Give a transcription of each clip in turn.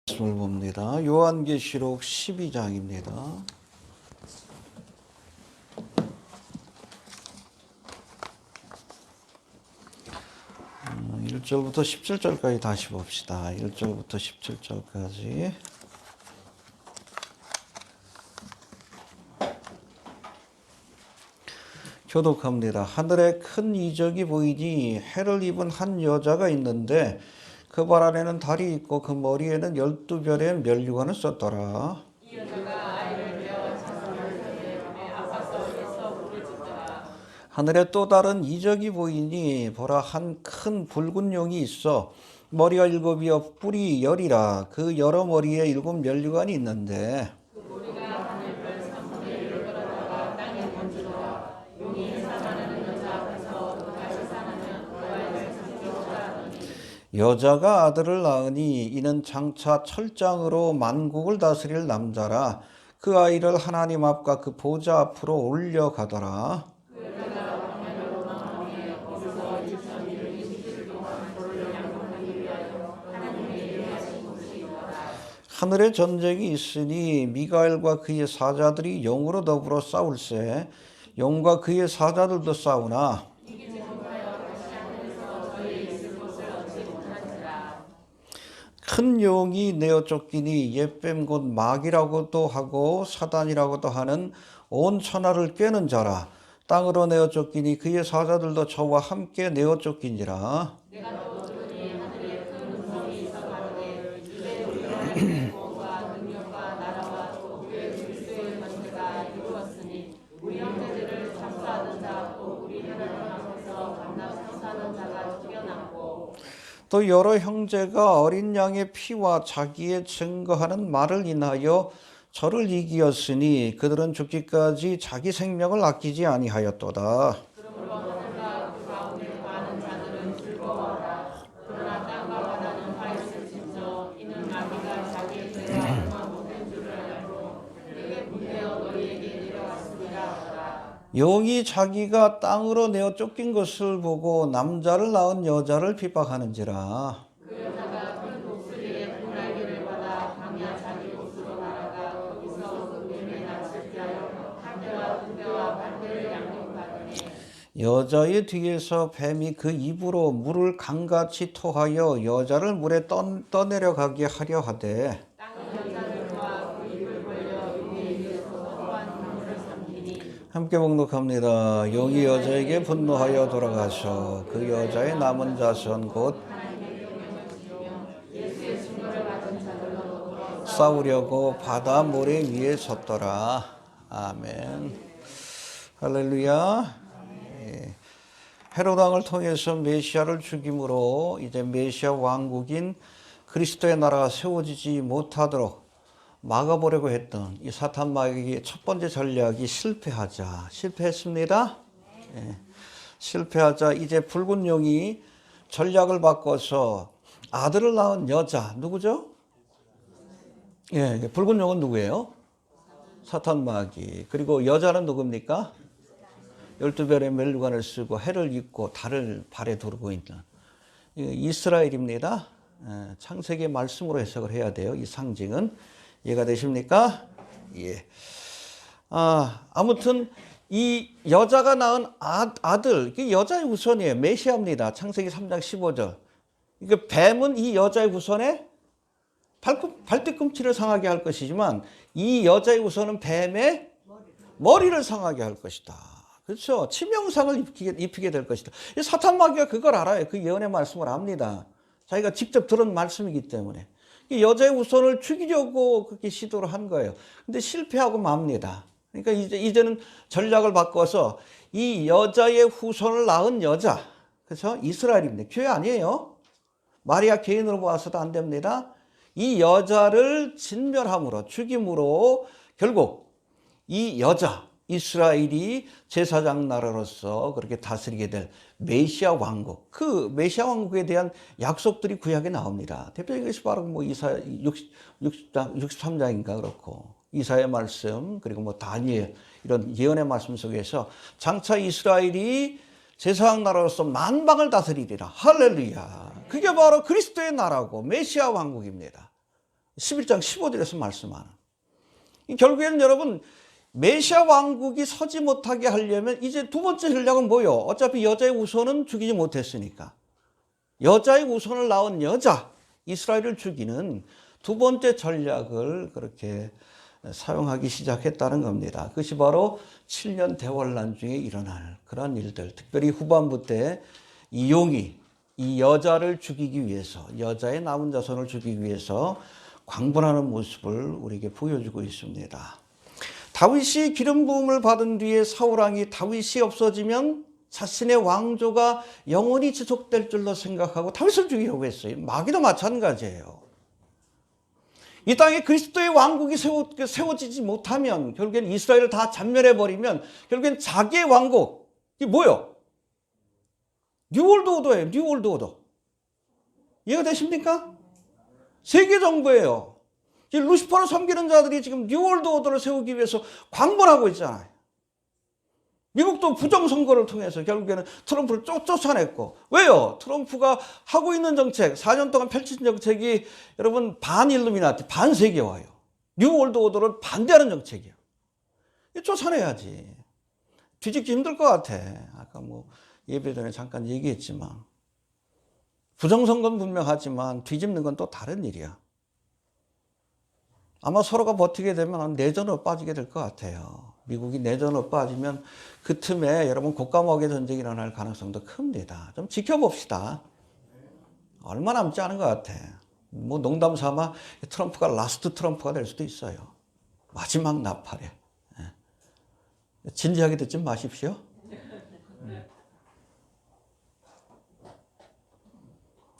말씀을 봅니다. 요한계시록 12장입니다. 1절부터 17절까지 다시 봅시다. 1절부터 17절까지. 교독합니다. 하늘에 큰 이적이 보이니 해를 입은 한 여자가 있는데 그 발 안에는 달이 있고 그 머리에는 12별의 면류관을 썼더라. 이 여자가 아이를 베어 자손을 세계 밤에 아빠 소리에서 물을 짓더라. 하늘에 또 다른 이적이 보이니 보라 한 큰 붉은 용이 있어 머리가 7이요 뿔이 10이라. 그 여러 머리에 7 면류관이 있는데 그 머리가 하늘별 3분의 1을 끌어다가 땅에 던지더라. 용이 해산하는 여자 앞에서 그가 해산하면 그와의 세상이 없더라더니 여자가 아들을 낳으니 이는 장차 철장으로 만국을 다스릴 남자라. 그 아이를 하나님 앞과 그 보좌 앞으로 올려가더라. 그 여자가 광야로 망하니 거기서 2021일 동안 그를 양육하기 위하여 하나님의 일을 하신 곳이 있더라. 하늘에 전쟁이 있으니 미가엘과 그의 사자들이 용으로 더불어 싸울세. 용과 그의 사자들도 싸우나 이게 제공하여 다시 하늘에서 저희 있을 곳을 얻지 못한지라. 큰 용이 내어 쫓기니 옛뱀 곧 마귀라고도 하고 사단이라고도 하는 온 천하를 꿰는 자라. 땅으로 내어 쫓기니 그의 사자들도 저와 함께 내어 쫓기니라. 내가 또 들으니 하늘에 큰 음성이 있어 가로되 이제 우리 하나님의 구원과 능력과 나라와 또 그의 그리스도의 권세가 이루었으니 우리 형제들을 참수하던 자 또 우리 하나님 앞에서 만나 참수하던 자가 뛰어났고 또 여러 형제가 어린 양의 피와 자기의 증거하는 말을 인하여 저를 이기었으니 그들은 죽기까지 자기 생명을 아끼지 아니하였도다. 그러므로 하늘과 그 가운데 거하는 자들은 즐거워하라. 그러나 땅과 바다는 화에서 진저 이는 마귀가 자기의 죄가 얼마 못된 줄을 알고 내게 분되어 너희에게 내려왔습니다 하더라. 용이 자기가 땅으로 내어 쫓긴 것을 보고 남자를 낳은 여자를 핍박하는지라. 그 여자가 큰 독수리의 뿔날개를 받아 광야 자기 곳으로 날아가 거기서 그 뱀의 낯을 피하여 한대와 군대와 반대를 양육하더니 여자의 뒤에서 뱀이 그 입으로 물을 강같이 토하여 여자를 물에 떠내려가게 하려 하되 땅은 여자들과 그 입을 벌려 용의 입에서 또한 강물을 삼키니 함께 봉독합니다. 용이 여자에게 분노하여 돌아가서 그 여자의 남은 자손 곧 예수의 증거를 받은 자들로 더불어 싸우려고 바다 모래 위에 섰더라. 아멘. 할렐루야. 예. 헤롯 왕을 통해서 메시아를 죽임으로 이제 메시아 왕국인 그리스도의 나라가 세워지지 못하도록 막아보려고 했던 이 사탄 마귀의 첫 번째 전략이 실패했습니다. 예. 실패하자 이제 붉은 용이 전략을 바꿔서 아들을 낳은 여자 누구죠? 예, 붉은 용은 누구예요? 사탄 마귀. 그리고 여자는 누굽니까? 12별의 면류관을 쓰고 해를 입고 달을 발에 두르고 있는 이스라엘입니다. 예, 창세기 말씀으로 해석을 해야 돼요. 이 상징은 이해가 되십니까? 예. 아무튼 이 여자가 낳은 아들, 이 여자의 후손이에요. 메시아입니다. 창세기 3장 15절. 그러니까 뱀은 이 여자의 후손에 발뒤꿈치를 상하게 할 것이지만 이 여자의 후손은 뱀의 머리를 상하게 할 것이다. 그렇죠? 치명상을 입히게 될 것이다. 이 사탄 마귀가 그걸 알아요. 그 예언의 말씀을 압니다. 자기가 직접 들은 말씀이기 때문에. 이 여자의 후손을 죽이려고 그렇게 시도를 한 거예요. 근데 실패하고 맙니다. 그러니까 이제는 전략을 바꿔서 이 여자의 후손을 낳은 여자, 그렇죠? 이스라엘입니다. 교회 아니에요. 마리아 개인으로 보아서도 안 됩니다. 이 여자를 진멸함으로, 죽임으로 결국 이 여자, 이스라엘이 제사장 나라로서 그렇게 다스리게 될 메시아 왕국, 그 메시아 왕국에 대한 약속들이 구약에 나옵니다. 대표적인 것이 바로 뭐 이사야 63장인가 그렇고 이사야 말씀, 그리고 뭐 다니엘 이런 예언의 말씀 속에서 장차 이스라엘이 제사장 나라로서 만방을 다스리리라. 할렐루야. 그게 바로 그리스도의 나라고 메시아 왕국입니다. 11장 15절에서 말씀하는. 결국에는 여러분 메시아 왕국이 서지 못하게 하려면 이제 두 번째 전략은 뭐예요? 어차피 여자의 우선은 죽이지 못했으니까. 여자의 우선을 낳은 여자 이스라엘을 죽이는 두 번째 전략을 그렇게 사용하기 시작했다는 겁니다. 그것이 바로 7년 대환란 중에 일어날 그런 일들, 특별히 후반부 때 이용이 이 여자를 죽이기 위해서, 여자의 남은 자손을 죽이기 위해서 광분하는 모습을 우리에게 보여주고 있습니다. 다윗이 기름 부음을 받은 뒤에 사울왕이 다윗이 없어지면 자신의 왕조가 영원히 지속될 줄로 생각하고 다윗을 죽이려고 했어요. 마귀도 마찬가지예요. 이 땅에 그리스도의 왕국이 세워지지 못하면 결국엔 이스라엘을 다 잔멸해버리면 결국엔 자기의 왕국, 이게 뭐예요? 뉴월드 오더예요. 뉴월드 오더. 이해가 되십니까? 세계 정부예요. 루시퍼를 섬기는 자들이 지금 뉴월드 오더를 세우기 위해서 광분하고 있잖아요. 미국도 부정선거를 통해서 결국에는 트럼프를 쫓아냈고. 왜요? 트럼프가 하고 있는 정책, 4년 동안 펼친 정책이 여러분 반일루미나티, 반세계화예요. 뉴월드 오더를 반대하는 정책이에요. 쫓아내야지. 뒤집기 힘들 것 같아. 아까 예배 전에 잠깐 얘기했지만. 부정선거는 분명하지만 뒤집는 건 또 다른 일이야. 아마 서로가 버티게 되면 내전으로 빠지게 될 것 같아요. 미국이 내전으로 빠지면 그 틈에 여러분 국가목의 전쟁이 일어날 가능성도 큽니다. 좀 지켜봅시다. 얼마 남지 않은 것 같아. 농담 삼아 트럼프가 라스트 트럼프가 될 수도 있어요. 마지막 나팔에. 진지하게 듣지 마십시오.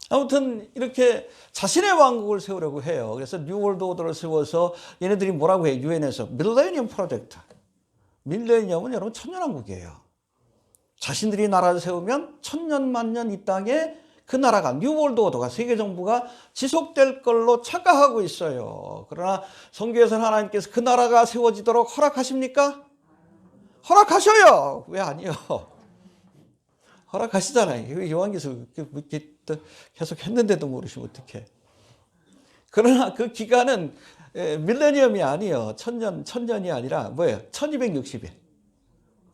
아무튼 이렇게 자신의 왕국을 세우려고 해요. 그래서 뉴월드 오더를 세워서 얘네들이 뭐라고 해요? 유엔에서 밀레니엄 프로젝트. 밀레니엄은 여러분 천년왕국이에요. 자신들이 나라를 세우면 천년 만년 이 땅에 그 나라가 뉴월드 오더가 세계 정부가 지속될 걸로 착각하고 있어요. 그러나 성경에서는 하나님께서 그 나라가 세워지도록 허락하십니까? 허락하셔요. 왜 아니요? 허락하시잖아요. 요한계시록 계속 했는데도 모르시면 어떡해. 그러나 그 기간은 밀레니엄이 아니에요. 천년이 아니라 뭐예요? 1260일.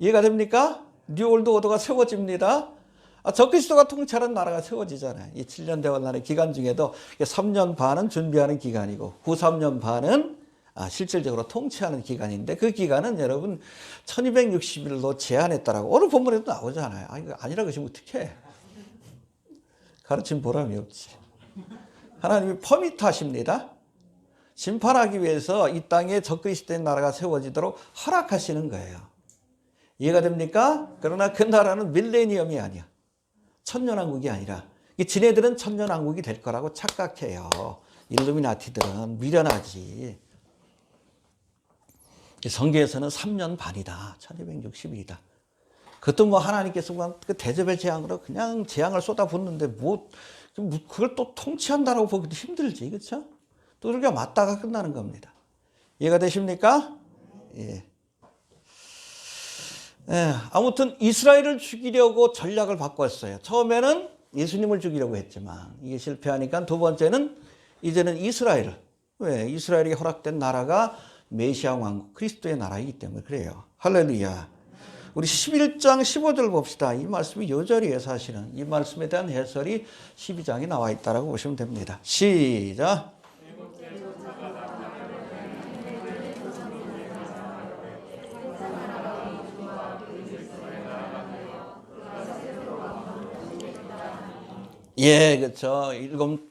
이해가 됩니까? 뉴월드 오더가 세워집니다. 적그리스도가 통치하는 나라가 세워지잖아요. 이 7년 대환란의 기간 중에도 3년 반은 준비하는 기간이고 후 3년 반은 실질적으로 통치하는 기간인데 그 기간은 여러분 1260일로 제한했다라고 오늘 본문에도 나오잖아요. 이거 아니라 그러시면 어떡해. 가르친 보람이 없지. 하나님이 퍼밋하십니다. 심판하기 위해서 이 땅에 적그리스도의 나라가 세워지도록 허락하시는 거예요. 이해가 됩니까? 그러나 그 나라는 밀레니엄이 아니야. 천년왕국이 아니라 지네들은 천년왕국이 될 거라고 착각해요. 일루미나티들은 미련하지. 성경에서는 3년 반이다. 1260일이다. 그것도 하나님께서 그 대접의 재앙으로 그냥 재앙을 쏟아붓는데 그걸 또 통치한다라고 보기도 힘들지. 그렇죠? 또 우리가 맞다가 끝나는 겁니다. 이해가 되십니까? 예. 아무튼 이스라엘을 죽이려고 전략을 바꿨어요. 처음에는 예수님을 죽이려고 했지만 이게 실패하니까 두 번째는 이제는 이스라엘을. 왜? 이스라엘이 허락된 나라가 메시아 왕국 그리스도의 나라이기 때문에 그래요. 할렐루야. 우리 11장 15절 봅시다. 이 말씀이 요절이에요. 사실은 이 말씀에 대한 해설이 12장에 나와 있다라고 보시면 됩니다. 시작. 예, 그렇죠.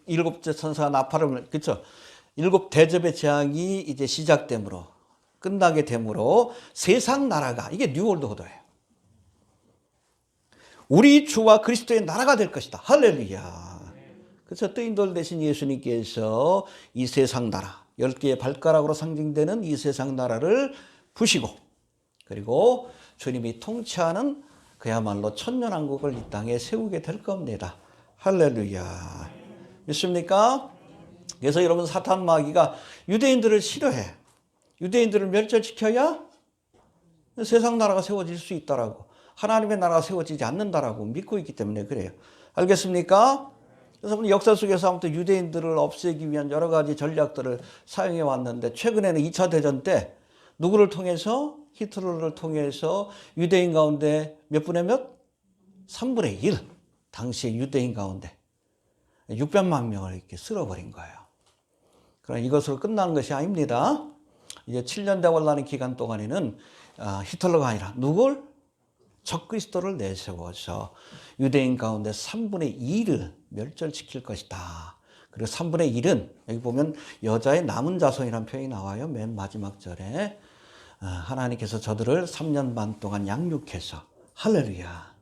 일곱째 천사가 나팔을, 그렇죠. 일곱 대접의 재앙이 이제 시작되므로 끝나게 되므로 세상 나라가 이게 뉴월드 오더예요. 우리 주와 그리스도의 나라가 될 것이다. 할렐루야. 그래서 뜨인돌 대신 예수님께서 이 세상 나라 10개의 발가락으로 상징되는 이 세상 나라를 부시고 그리고 주님이 통치하는 그야말로 천년왕국을 이 땅에 세우게 될 겁니다. 할렐루야. 믿습니까? 그래서 여러분 사탄 마귀가 유대인들을 싫어해. 유대인들을 멸절시켜야 세상 나라가 세워질 수 있다라고. 하나님의 나라가 세워지지 않는다라고 믿고 있기 때문에 그래요. 알겠습니까? 그래서 역사 속에서 아무튼 유대인들을 없애기 위한 여러 가지 전략들을 사용해 왔는데 최근에는 2차 대전 때 누구를 통해서? 히틀러를 통해서 유대인 가운데 몇 분의 몇? 3분의 1. 당시에 유대인 가운데 600만 명을 이렇게 쓸어버린 거예요. 그러나 이것으로 끝난 것이 아닙니다. 이제 7년 대환란의 기간 동안에는 히틀러가 아니라 누굴? 적그리스도를 내세워서 유대인 가운데 3분의 2를 멸절시킬 것이다. 그리고 3분의 1은 여기 보면 여자의 남은 자손이라는 표현이 나와요. 맨 마지막 절에 하나님께서 저들을 3년 반 동안 양육해서 할렐루야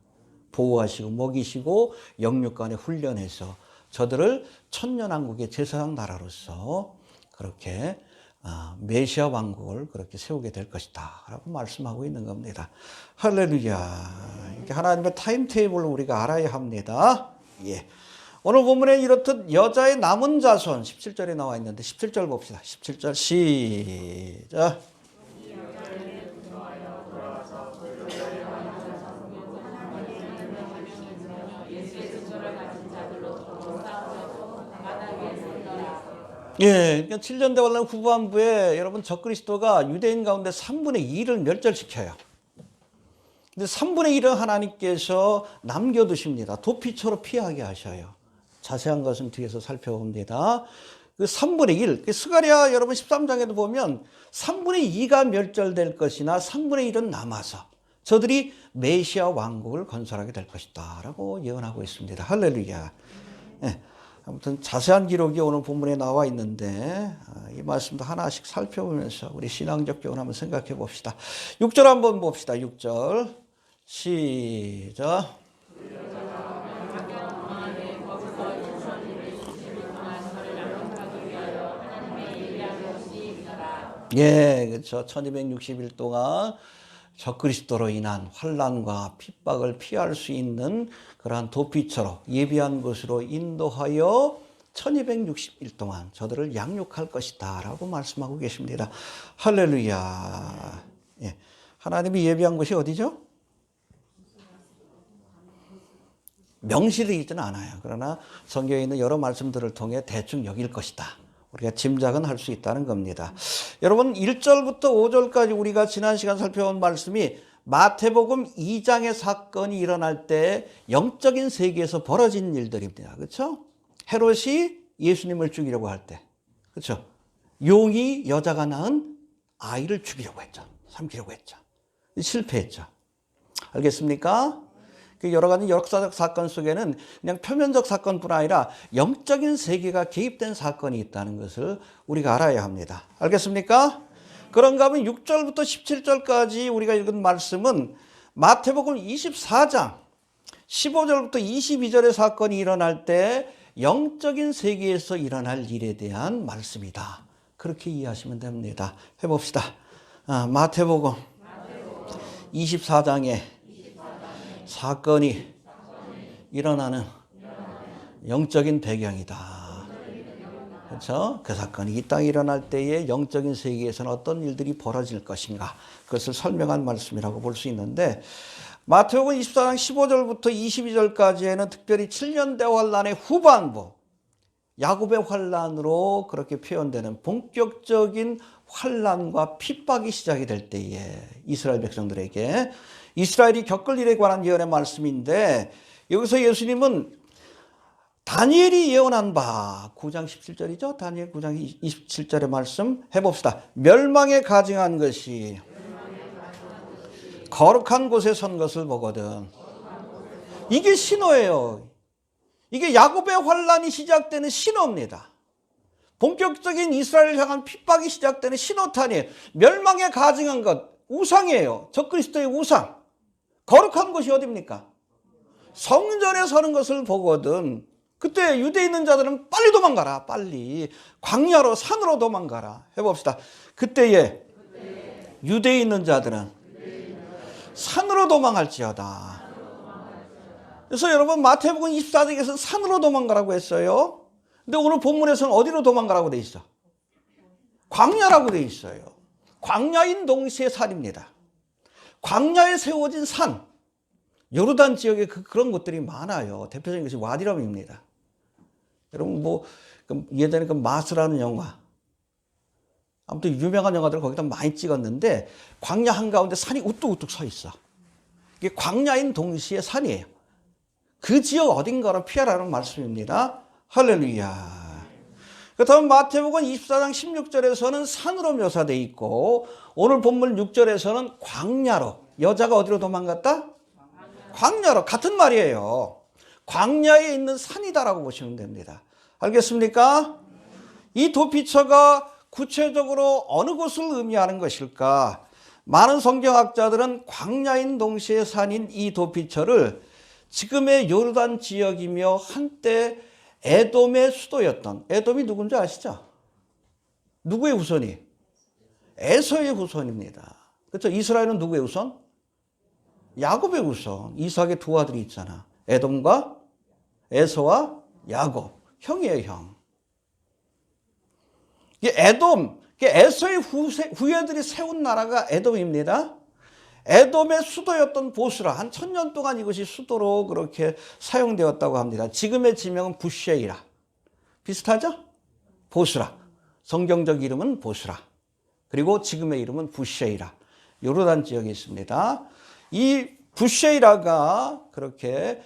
보호하시고 먹이시고 영육간에 훈련해서 저들을 천년왕국의 제사장 나라로서 그렇게 메시아 왕국을 그렇게 세우게 될 것이다 라고 말씀하고 있는 겁니다. 할렐루야. 이렇게 하나님의 타임테이블을 우리가 알아야 합니다. 예. 오늘 본문에 이렇듯 여자의 남은 자손 17절에 나와 있는데 17절 봅시다. 17절 시작. 예, 그러니까 7년 대환란 후반부에 여러분 적그리스도가 유대인 가운데 3분의 2를 멸절시켜요. 근데 3분의 1은 하나님께서 남겨두십니다. 도피처로 피하게 하셔요. 자세한 것은 뒤에서 살펴봅니다. 그 3분의 1, 스가랴 여러분 13장에도 보면 3분의 2가 멸절될 것이나 3분의 1은 남아서 저들이 메시아 왕국을 건설하게 될 것이다 라고 예언하고 있습니다. 할렐루야. 예. 아무튼 자세한 기록이 오늘 본문에 나와 있는데 이 말씀도 하나씩 살펴보면서 우리 신앙적 교훈 한번 생각해 봅시다. 6절 한번 봅시다. 6절 시작. 예, 그렇죠. 1260일 동안 적그리스도로 인한 환난과 핍박을 피할 수 있는 그러한 도피처로 예비한 곳으로 인도하여 1260일 동안 저들을 양육할 것이다 라고 말씀하고 계십니다. 할렐루야. 예. 하나님이 예비한 곳이 어디죠? 명시되어 있지는 않아요. 그러나 성경에 있는 여러 말씀들을 통해 대충 여길 것이다. 우리가 짐작은 할 수 있다는 겁니다. 여러분 1절부터 5절까지 우리가 지난 시간 살펴본 말씀이 마태복음 2장의 사건이 일어날 때 영적인 세계에서 벌어진 일들입니다. 그렇죠? 헤롯이 예수님을 죽이려고 할 때, 그렇죠? 용이 여자가 낳은 아이를 죽이려고 했죠. 삼키려고 했죠. 실패했죠. 알겠습니까? 그 여러 가지 역사적 사건 속에는 그냥 표면적 사건뿐 아니라 영적인 세계가 개입된 사건이 있다는 것을 우리가 알아야 합니다. 알겠습니까? 그런가 하면 6절부터 17절까지 우리가 읽은 말씀은 마태복음 24장 15절부터 22절의 사건이 일어날 때 영적인 세계에서 일어날 일에 대한 말씀이다. 그렇게 이해하시면 됩니다. 해봅시다. 마태복음 24장에 사건이 일어나는 영적인 배경이다. 그렇죠? 그 사건이 이 땅에 일어날 때에 영적인 세계에서는 어떤 일들이 벌어질 것인가 그것을 설명한 말씀이라고 볼 수 있는데 마태복음 24장 15절부터 22절까지에는 특별히 7년 대환란의 후반부 야곱의 환란으로 그렇게 표현되는 본격적인 환란과 핍박이 시작이 될 때에 이스라엘 백성들에게 이스라엘이 겪을 일에 관한 예언의 말씀인데 여기서 예수님은 다니엘이 예언한 바 9장 17절이죠. 다니엘 9장 27절의 말씀 해봅시다. 멸망에 가증한 것이 거룩한 곳에 선 것을 보거든. 이게 신호예요. 이게 야곱의 환란이 시작되는 신호입니다. 본격적인 이스라엘을 향한 핍박이 시작되는 신호탄이에요. 멸망에 가증한 것, 우상이에요. 적그리스도의 우상. 거룩한 곳이 어디입니까? 성전에 서는 것을 보거든. 그때 유대에 있는 자들은 빨리 도망가라. 빨리 광야로 산으로 도망가라. 해봅시다. 그때에 유대에 있는 자들은 산으로 도망할지어다. 그래서 여러분 마태복음 24장에서 산으로 도망가라고 했어요. 근데 오늘 본문에서는 어디로 도망가라고 돼 있어? 광야라고 돼 있어요. 광야인 동시에 산입니다. 광야에 세워진 산, 요르단 지역에 그런 곳들이 많아요. 대표적인 것이 와디람입니다. 여러분 뭐 예전에 그 마스라는 영화, 아무튼 유명한 영화들 거기다 많이 찍었는데 광야 한가운데 산이 우뚝우뚝 서 있어. 이게 광야인 동시에 산이에요. 그 지역 어딘가로 피하라는 말씀입니다. 할렐루야. 그렇다면 마태복음 24장 16절에서는 산으로 묘사되어 있고 오늘 본문 6절에서는 광야로, 여자가 어디로 도망갔다? 광야로. 같은 말이에요. 광야에 있는 산이다라고 보시면 됩니다. 알겠습니까? 이 도피처가 구체적으로 어느 곳을 의미하는 것일까? 많은 성경학자들은 광야인 동시에 산인 이 도피처를 지금의 요르단 지역이며 한때 에돔의 수도였던, 에돔이 누군지 아시죠? 누구의 후손이? 에서의 후손입니다. 그렇죠? 이스라엘은 누구의 후손? 야곱의 후손. 이삭의 두 아들이 있잖아. 에돔과 에서와 야곱. 형이에요, 형. 이게 에돔, 에서의 후예들이 세운 나라가 에돔입니다. 에돔의 수도였던 보스라, 한 1000년 동안 이것이 수도로 그렇게 사용되었다고 합니다. 지금의 지명은 부쉐이라. 비슷하죠? 보스라. 성경적 이름은 보스라. 그리고 지금의 이름은 부쉐이라. 요르단 지역에 있습니다. 이 부쉐이라가 그렇게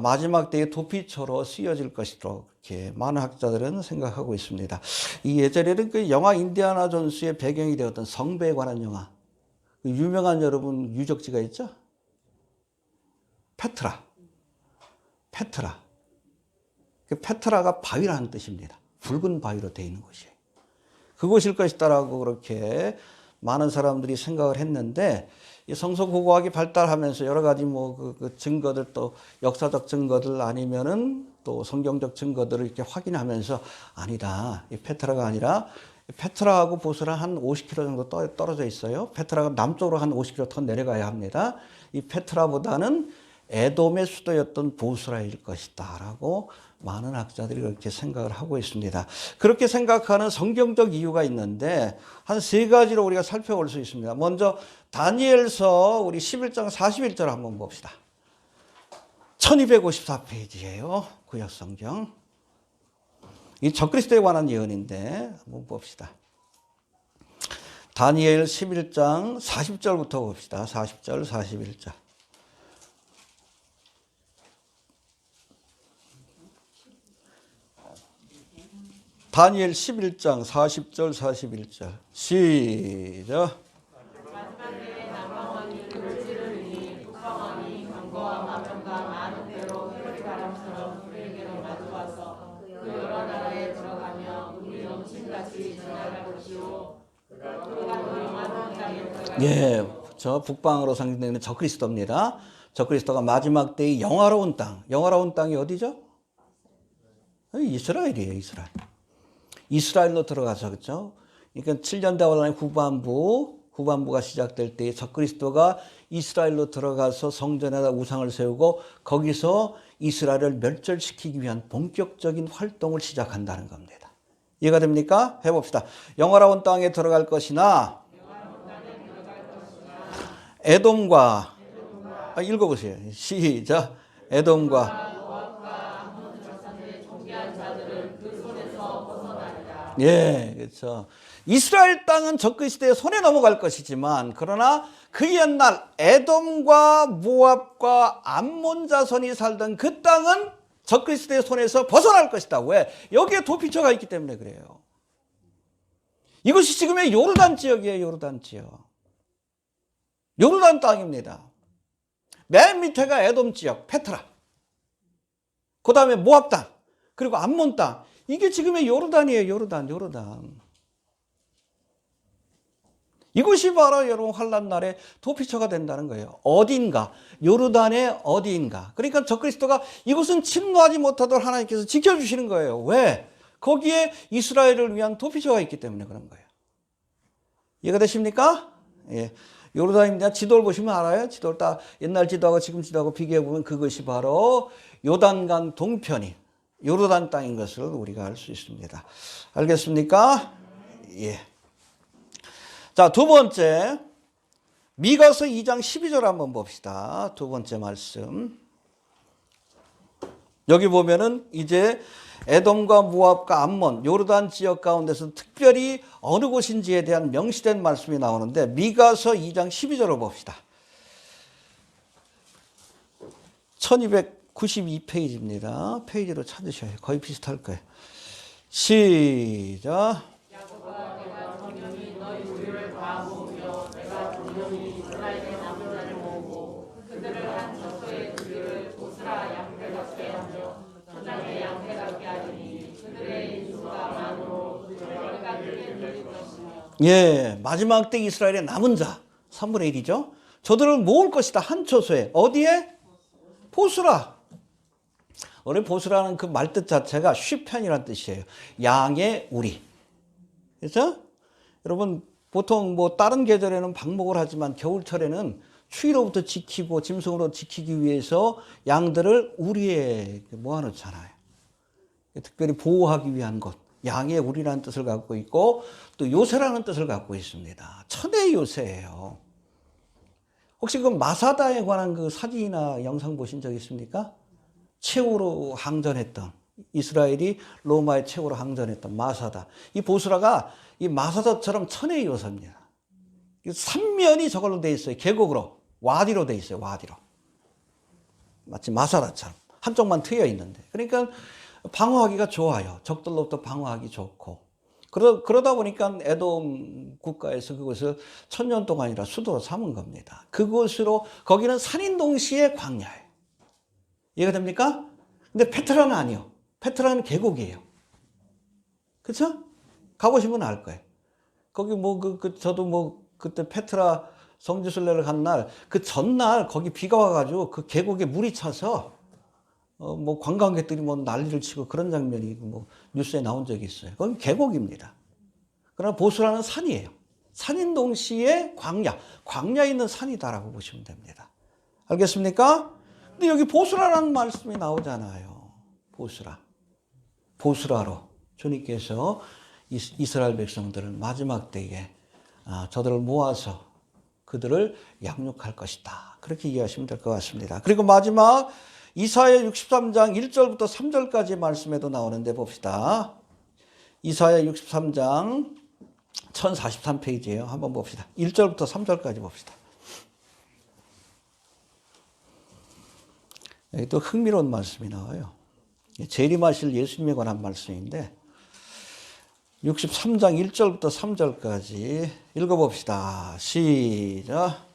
마지막 때의 도피처로 쓰여질 것이라고 그렇게 많은 학자들은 생각하고 있습니다. 이 예전에는 그 영화 인디아나 존스의 배경이 되었던 성배에 관한 영화, 유명한 여러분 유적지가 있죠? 페트라. 페트라. 그 페트라가 바위라는 뜻입니다. 붉은 바위로 되어 있는 곳이에요. 그곳일 것이다라고 그렇게 많은 사람들이 생각을 했는데 이 성서고고학이 발달하면서 여러 가지 그 증거들 또 역사적 증거들 아니면은 또 성경적 증거들을 이렇게 확인하면서 아니다. 이 페트라가 아니라 페트라하고 보스라 한 50km 정도 떨어져 있어요. 페트라가 남쪽으로 한 50km 더 내려가야 합니다. 이 페트라보다는 에돔의 수도였던 보스라일 것이다 라고 많은 학자들이 그렇게 생각을 하고 있습니다. 그렇게 생각하는 성경적 이유가 있는데 한 세 가지로 우리가 살펴볼 수 있습니다. 먼저 다니엘서 우리 11장 41절 한번 봅시다. 1254페이지예요. 구약성경. 이 적그리스도에 관한 예언인데 한번 봅시다. 다니엘 11장 40절부터 봅시다. 40절, 41절. 다니엘 11장 40절, 41절. 시작. 예, 저 북방으로 상징되는 적그리스도입니다. 적그리스도가 마지막 때의 영화로운 땅. 영화로운 땅이 어디죠? 이스라엘이에요, 이스라엘. 이스라엘로 들어가서, 그렇죠? 그러니까 7년 대환란의 후반부가 시작될 때 적그리스도가 이스라엘로 들어가서 성전에다 우상을 세우고 거기서 이스라엘을 멸절시키기 위한 본격적인 활동을 시작한다는 겁니다. 이해가 됩니까? 해봅시다. 영화로운 땅에 들어갈 것이나 에돔과 읽어보세요. 시작. 에돔과 예, 그렇죠. 이스라엘 땅은 적그리스도의 손에 넘어갈 것이지만 그러나 그 옛날 에돔과 모압과 암몬 자손이 살던 그 땅은 적그리스도의 손에서 벗어날 것이다. 왜? 여기에 도피처가 있기 때문에 그래요. 이것이 지금의 요르단 지역이에요. 요르단 지역. 요르단 땅입니다. 맨 밑에가 에돔 지역, 페트라. 그 다음에 모압 땅, 그리고 암몬 땅. 이게 지금의 요르단이에요. 요르단. 이것이 바로 여러분 환란 날에 도피처가 된다는 거예요. 어딘가, 요르단의 어디인가. 그러니까 적그리스도가 이곳은 침노하지 못하도록 하나님께서 지켜주시는 거예요. 왜? 거기에 이스라엘을 위한 도피처가 있기 때문에 그런 거예요. 이해가 되십니까? 예. 요르단입니다. 지도를 보시면 알아요. 지도를 딱 옛날 지도하고 지금 지도하고 비교해 보면 그것이 바로 요단강 동편이 요르단 땅인 것을 우리가 알 수 있습니다. 알겠습니까? 예. 자, 두 번째. 미가서 2장 12절 한번 봅시다. 두 번째 말씀. 여기 보면은 이제 에돔과 모압과 암몬, 요르단 지역 가운데서 특별히 어느 곳인지에 대한 명시된 말씀이 나오는데 미가서 2장 12절을 봅시다. 1292페이지입니다. 페이지로 찾으셔야 해요. 거의 비슷할 거예요. 시작. 예, 마지막 때 이스라엘의 남은 자 3분의 1이죠. 저들을 모을 것이다. 한 초소에. 어디에? 보스라. 원래 보스라는 그 말뜻 자체가 쉬편이라는 뜻이에요. 양의 우리. 그렇죠? 여러분 보통 뭐 다른 계절에는 방목을 하지만 겨울철에는 추위로부터 지키고 짐승으로 지키기 위해서 양들을 우리에 모아놓잖아요. 특별히 보호하기 위한 것. 양의 우리라는 뜻을 갖고 있고 또 요새라는 뜻을 갖고 있습니다. 천의 요새예요. 혹시 그 마사다에 관한 그 사진이나 영상 보신 적 있습니까? 최후로 항전했던 이스라엘이 로마의 최후로 항전했던 마사다. 이 보스라가 이 마사다처럼 천의 요새입니다. 삼면이 저걸로 돼 있어요. 계곡으로 와디로 돼 있어요. 와디로. 마치 마사다처럼 한쪽만 트여 있는데. 그러니까 방어하기가 좋아요. 적들로부터 방어하기 좋고. 그러다 보니까 에돔 국가에서 그것을 1000년 동안이라 수도로 삼은 겁니다. 그곳으로, 거기는 산인동시의 광야예요. 이해가 됩니까? 근데 페트라는 아니요. 페트라는 계곡이에요. 그쵸? 가보시면 알 거예요. 거기 저도 그때 페트라 성지순례를 간 날, 그 전날 거기 비가 와가지고 그 계곡에 물이 차서 관광객들이 난리를 치고 그런 장면이 뉴스에 나온 적이 있어요. 그건 계곡입니다. 그러나 보스라는 산이에요. 산인동시의 광야에 있는 산이다라고 보시면 됩니다. 알겠습니까? 근데 여기 보스라라는 말씀이 나오잖아요. 보스라로 주님께서 이스라엘 백성들을 마지막 때에 저들을 모아서 그들을 양육할 것이다. 그렇게 이해하시면 될 것 같습니다. 그리고 마지막 이사야 63장 1절부터 3절까지 말씀에도 나오는데 봅시다. 이사야 63장 1043페이지예요. 한번 봅시다. 1절부터 3절까지 봅시다. 여기 또 흥미로운 말씀이 나와요. 재림하실 예수님에 관한 말씀인데 63장 1절부터 3절까지 읽어봅시다. 시작.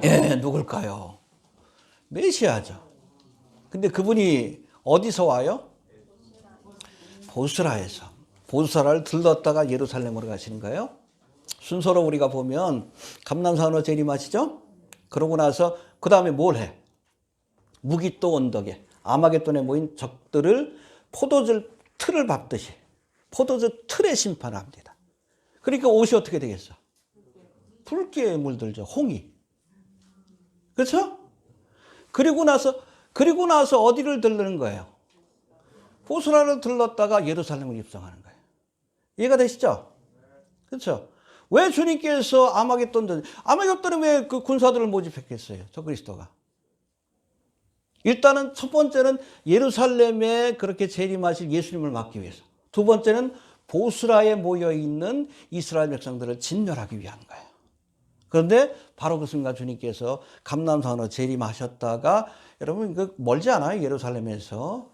예, 누굴까요? 메시아죠. 근데 그분이 어디서 와요? 보스라에서. 보스라를 들렀다가 예루살렘으로 가시는 거예요. 순서로 우리가 보면 감람산으로 재림하시죠? 그러고 나서 그 다음에 뭘 해? 무기또 언덕에 아마겟돈에 모인 적들을 포도주 틀을 밟듯이 포도주 틀에 심판합니다. 그러니까 옷이 어떻게 되겠어? 붉게 물들죠. 홍이. 그렇죠? 그리고 나서 어디를 들르는 거예요? 보스라를 들렀다가 예루살렘을 입성하는 거예요. 이해가 되시죠? 그렇죠? 왜 주님께서 아마겟돈에 왜 그 군사들을 모집했겠어요? 저 그리스도가. 일단은 첫 번째는 예루살렘에 그렇게 재림하실 예수님을 막기 위해서. 두 번째는 보스라에 모여있는 이스라엘 백성들을 진멸하기 위한 거예요. 그런데 바로 그 순간 주님께서 감람산으로 재림하셨다가 여러분 멀지 않아요. 예루살렘에서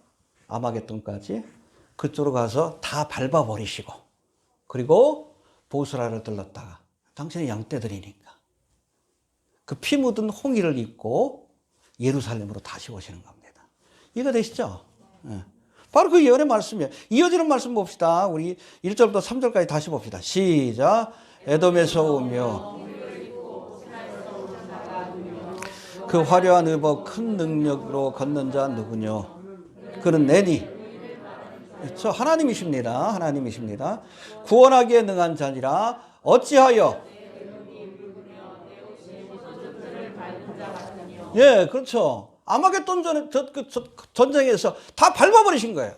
아마겟돈까지 그쪽으로 가서 다 밟아버리시고 그리고 보스라를 들렀다가 당신의 양떼들이니까 그 피 묻은 홍의를 입고 예루살렘으로 다시 오시는 겁니다. 이해가 되시죠? 네. 바로 그 예언의 말씀이에요. 이어지는 말씀 봅시다. 우리 1절부터 3절까지 다시 봅시다. 시작. 에돔에서 오며 그 화려한 의복 큰 능력으로 걷는 자 누구뇨? 그는 내니 그렇죠? 하나님이십니다. 구원하기에 능한 자니라. 어찌하여? 예, 그렇죠. 아마겟돈 전쟁에서 다 밟아버리신 거예요.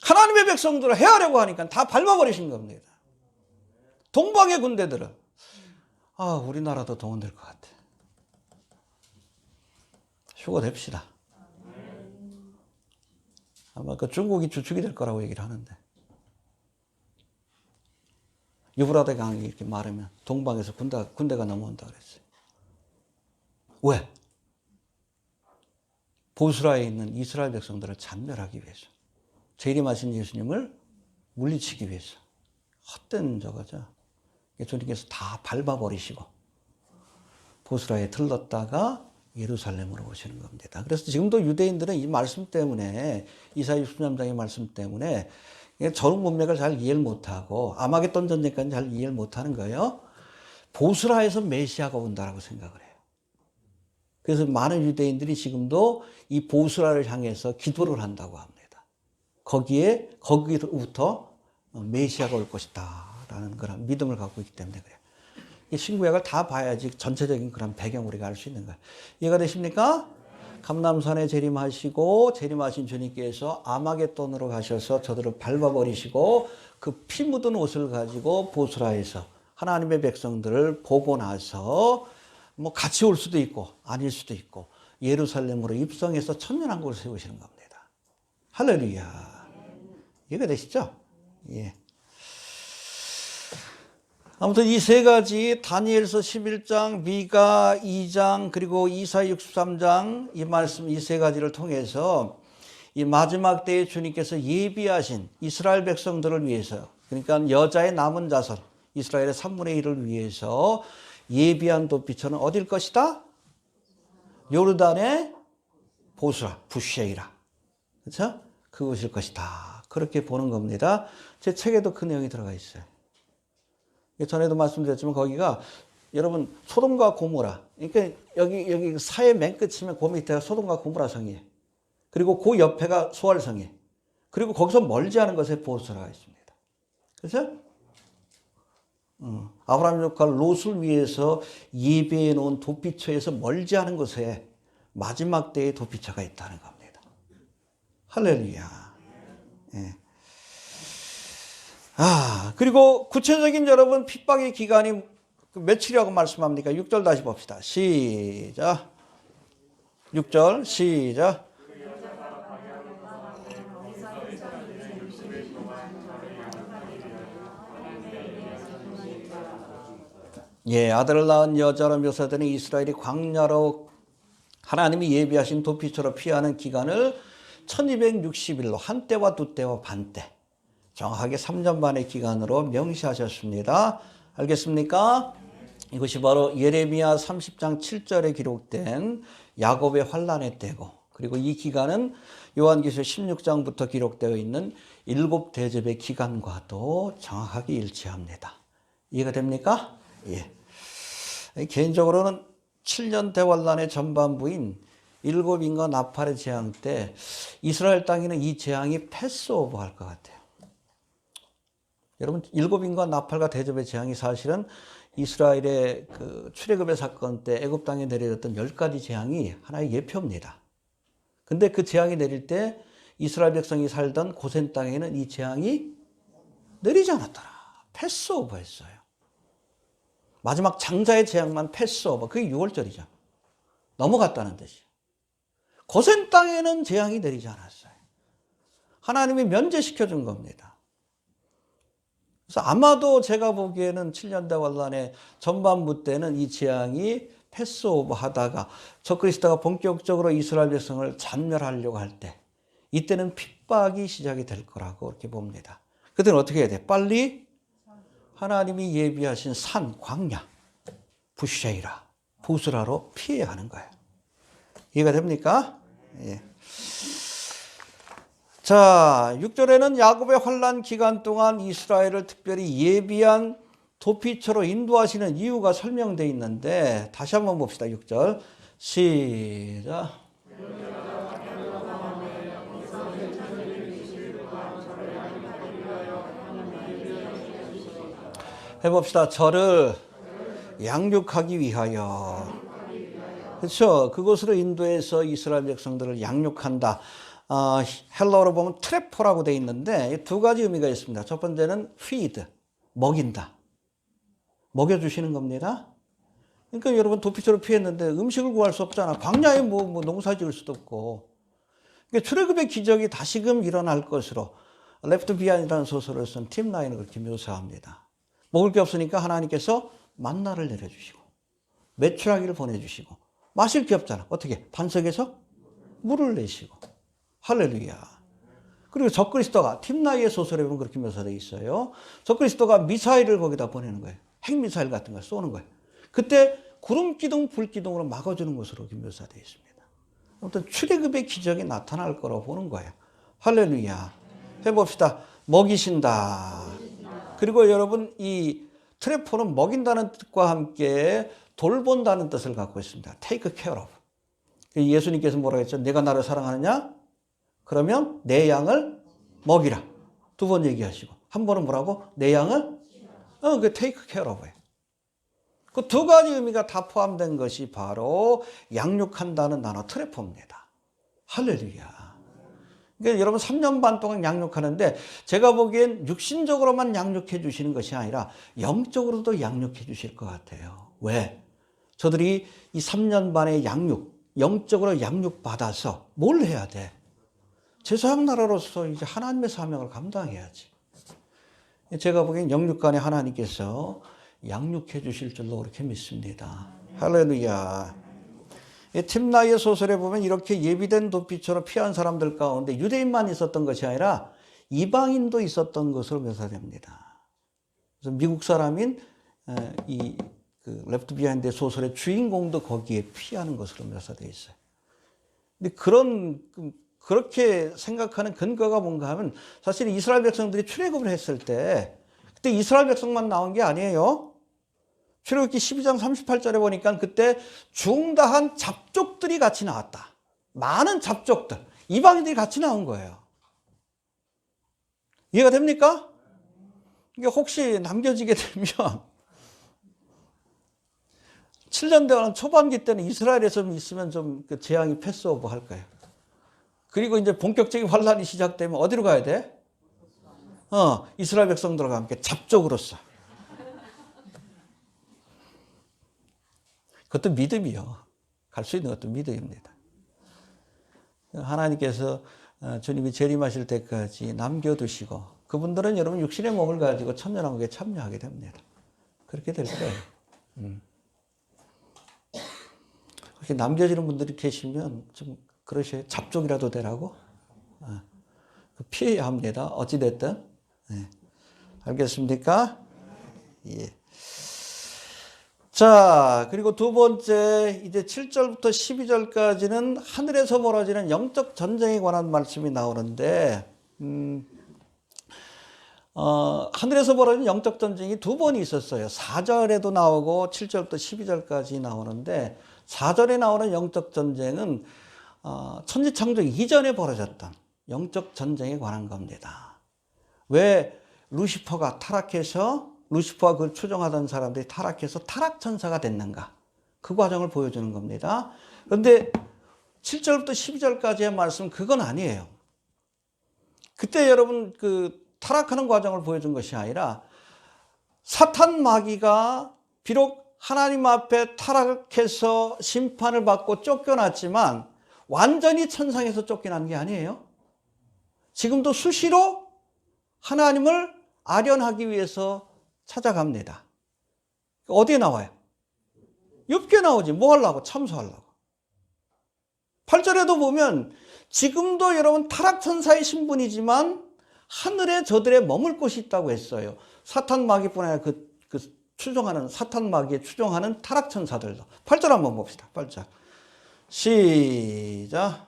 하나님의 백성들을 해하려고 하니까 다 밟아버리신 겁니다. 동방의 군대들은 우리나라도 동원될 것 같아. 수고됩시다. 아마 그 중국이 주축이 될 거라고 얘기를 하는데. 유브라데 강이 이렇게 마르면 동방에서 군대가 넘어온다 그랬어요. 왜? 보스라에 있는 이스라엘 백성들을 잔멸하기 위해서. 재림하신 예수님을 물리치기 위해서. 헛된 저거죠. 주님께서 다 밟아버리시고 보스라에 들렀다가 예루살렘으로 오시는 겁니다. 그래서 지금도 유대인들은 이 말씀 때문에 이사야 63장의 말씀 때문에 전후 문맥을 잘 이해를 못하고 아마겟돈 전쟁까지 잘 이해를 못하는 거예요. 보스라에서 메시아가 온다라고 생각을 해요. 그래서 많은 유대인들이 지금도 이 보스라를 향해서 기도를 한다고 합니다. 거기로부터 메시아가 올 것이다 라는 그런 믿음을 갖고 있기 때문에 그래요. 이 신구약을 다 봐야지 전체적인 그런 배경을 우리가 알 수 있는 거예요. 이해가 되십니까? 감람산에 재림하시고 재림하신 주님께서 아마겟돈으로 가셔서 저들을 밟아버리시고 그 피 묻은 옷을 가지고 보스라에서 하나님의 백성들을 보고 나서 뭐 같이 올 수도 있고 아닐 수도 있고 예루살렘으로 입성해서 천년왕국을 세우시는 겁니다. 할렐루야. 이해가 되시죠? 예. 아무튼 이 세 가지 다니엘서 11장, 미가 2장, 그리고 이사야 63장 이 말씀 이 세 가지를 통해서 이 마지막 때에 주님께서 예비하신 이스라엘 백성들을 위해서 그러니까 여자의 남은 자손 이스라엘의 3분의 1을 위해서 예비한 도피처는 어딜 것이다? 요르단의 보스라, 부쉐이라. 그렇죠? 그곳일 것이다. 그렇게 보는 겁니다. 제 책에도 그 내용이 들어가 있어요. 전에도 말씀드렸지만 거기가 여러분 소돔과 고모라. 그러니까 여기 사의 맨 끝이면 그 밑에가 소돔과 고모라 성이에요. 그리고 그 옆에가 소알 성이에요. 그리고 거기서 멀지 않은 것에 보스라가 있습니다. 그렇죠? 아브라함 조카 롯을 위해서 예비해 놓은 도피처에서 멀지 않은 곳에 마지막 때의 도피처가 있다는 겁니다. 할렐루야. 예. 그리고 구체적인 여러분 핍박의 기간이 며칠이라고 말씀합니까? 6절 다시 봅시다. 시작. 6절 시작. 예, 아들을 낳은 여자로 묘사되는 이스라엘이 광야로 하나님이 예비하신 도피처로 피하는 기간을 1260일로 한때와 두때와 반때 정확하게 3년 반의 기간으로 명시하셨습니다. 알겠습니까? 이것이 바로 예레미야 30장 7절에 기록된 야곱의 환난의 때고 그리고 이 기간은 요한계시록 16장부터 기록되어 있는 7대접의 기간과도 정확하게 일치합니다. 이해가 됩니까? 예. 개인적으로는 7년 대환란의 전반부인 7인과 나팔의 재앙 때 이스라엘 땅에는 이 재앙이 패스오버 할 것 같아요. 여러분 7인과 나팔과 대접의 재앙이 사실은 이스라엘의 그 출애굽의 사건 때 애굽 땅에 내려졌던 10가지 재앙이 하나의 예표입니다. 근데 그 재앙이 내릴 때 이스라엘 백성이 살던 고센 땅에는 이 재앙이 내리지 않았더라. 패스오버 했어요. 마지막 장자의 재앙만 패스오버. 그게 6월절이죠. 넘어갔다는 뜻이에요. 고센 땅에는 재앙이 내리지 않았어요. 하나님이 면제시켜 준 겁니다. 그래서 아마도 제가 보기에는 7년대 환란의 전반부 때는 이 재앙이 패스오버 하다가 적그리스도가 본격적으로 이스라엘 백성을 잔멸하려고 할 때 이때는 핍박이 시작이 될 거라고 그렇게 봅니다. 그때는 어떻게 해야 돼? 빨리 하나님이 예비하신 산, 광야, 부쉐이라, 보스라로 피해야 하는 거예요. 이해가 됩니까? 예. 자, 6절에는 야곱의 환난 기간 동안 이스라엘을 특별히 예비한 도피처로 인도하시는 이유가 설명되어 있는데 다시 한번 봅시다. 6절 시작. 해봅시다. 저를 양육하기 위하여. 그렇죠. 그곳으로 인도해서 이스라엘 백성들을 양육한다. 헬라어로 보면 트레포라고 되어 있는데 두 가지 의미가 있습니다. 첫 번째는 feed, 먹인다. 먹여주시는 겁니다. 그러니까 여러분 도피처로 피했는데 음식을 구할 수 없잖아. 광야에 뭐 농사 지을 수도 없고. 그러니까 출애굽의 기적이 다시금 일어날 것으로 레프트 비하인드라는 소설을 쓴 팀 라인은 그렇게 묘사합니다. 먹을 게 없으니까 하나님께서 만나를 내려주시고 메추라기를 보내주시고 마실 게 없잖아. 어떻게? 반석에서 물을 내시고. 할렐루야. 그리고 적그리스도가 팀나이의 소설에 보면 그렇게 묘사되어 있어요. 적그리스도가 미사일을 거기다 보내는 거예요. 핵미사일 같은 걸 쏘는 거예요. 그때 구름 기둥, 불 기둥으로 막아주는 것으로 묘사되어 있습니다. 아무튼 출애굽의 기적이 나타날 거라고 보는 거예요. 할렐루야. 해봅시다. 먹이신다. 그리고 여러분 이 트레포는 먹인다는 뜻과 함께 돌본다는 뜻을 갖고 있습니다. Take care of. 예수님께서 뭐라고 했죠? 내가 나를 사랑하느냐? 그러면 내 양을 먹이라. 두 번 얘기하시고. 한 번은 뭐라고? 내 양을? 그 take care of예요. 그 두 가지 의미가 다 포함된 것이 바로 양육한다는 단어 트레포입니다. 할렐루야. 그러니까 여러분 3년 반 동안 양육하는데 제가 보기엔 육신적으로만 양육해 주시는 것이 아니라 영적으로도 양육해 주실 것 같아요. 왜? 저들이 이 3년 반의 양육, 영적으로 양육받아서 뭘 해야 돼? 제사장 나라로서 이제 하나님의 사명을 감당해야지. 제가 보기엔 영육간에 하나님께서 양육해 주실 줄로 그렇게 믿습니다. 할렐루야. 팀나이의 소설에 보면 이렇게 예비된 도피처럼 피한 사람들 가운데 유대인만 있었던 것이 아니라 이방인도 있었던 것으로 묘사됩니다. 그래서 미국 사람인 그 레프트 비하인드 소설의 주인공도 거기에 피하는 것으로 묘사되어 있어요. 근데 그렇게 생각하는 근거가 뭔가 하면 사실 이스라엘 백성들이 출애굽을 했을 때 그때 이스라엘 백성만 나온 게 아니에요. 출애굽기 12장 38절에 보니까 그때 중다한 잡족들이 같이 나왔다. 많은 잡족들, 이방인들이 같이 나온 거예요. 이해가 됩니까? 이게 혹시 남겨지게 되면 7년 대환 초반기 때는 이스라엘에서 있으면 좀 그 재앙이 패스오버 할 거예요. 그리고 이제 본격적인 환란이 시작되면 어디로 가야 돼? 이스라엘 백성들과 함께 잡족으로서. 그것도 믿음이요. 갈 수 있는 것도 믿음입니다. 하나님께서 주님이 재림하실 때까지 남겨두시고 그분들은 여러분 육신의 몸을 가지고 천년왕국에 참여하게 됩니다. 그렇게 될 거예요. 그렇게 남겨지는 분들이 계시면 좀 그러셔요. 잡족이라도 되라고 피해야 합니다. 어찌됐든. 네. 알겠습니까? 예. 자, 그리고 두 번째, 이제 7절부터 12절까지는 하늘에서 벌어지는 영적 전쟁에 관한 말씀이 나오는데, 하늘에서 벌어진 영적 전쟁이 두 번이 있었어요. 4절에도 나오고 7절부터 12절까지 나오는데, 4절에 나오는 영적 전쟁은 천지창조 이전에 벌어졌던 영적 전쟁에 관한 겁니다. 왜 루시퍼가 타락해서 루시퍼와 그걸 추종하던 사람들이 타락해서 타락천사가 됐는가? 그 과정을 보여주는 겁니다. 그런데 7절부터 12절까지의 말씀은 그건 아니에요. 그때 여러분 그 타락하는 과정을 보여준 것이 아니라 사탄 마귀가 비록 하나님 앞에 타락해서 심판을 받고 쫓겨났지만 완전히 천상에서 쫓겨난 게 아니에요. 지금도 수시로 하나님을 아련하기 위해서 찾아갑니다. 어디에 나와요? 욥기에 나오지. 뭐 하려고? 참소하려고. 8절에도 보면 지금도 여러분 타락천사의 신분이지만 하늘에 저들의 머물 곳이 있다고 했어요. 사탄 마귀뿐 아니라 그 추종하는 사탄 마귀에 추종하는 타락천사들도. 8절 한번 봅시다. 8절. 시작.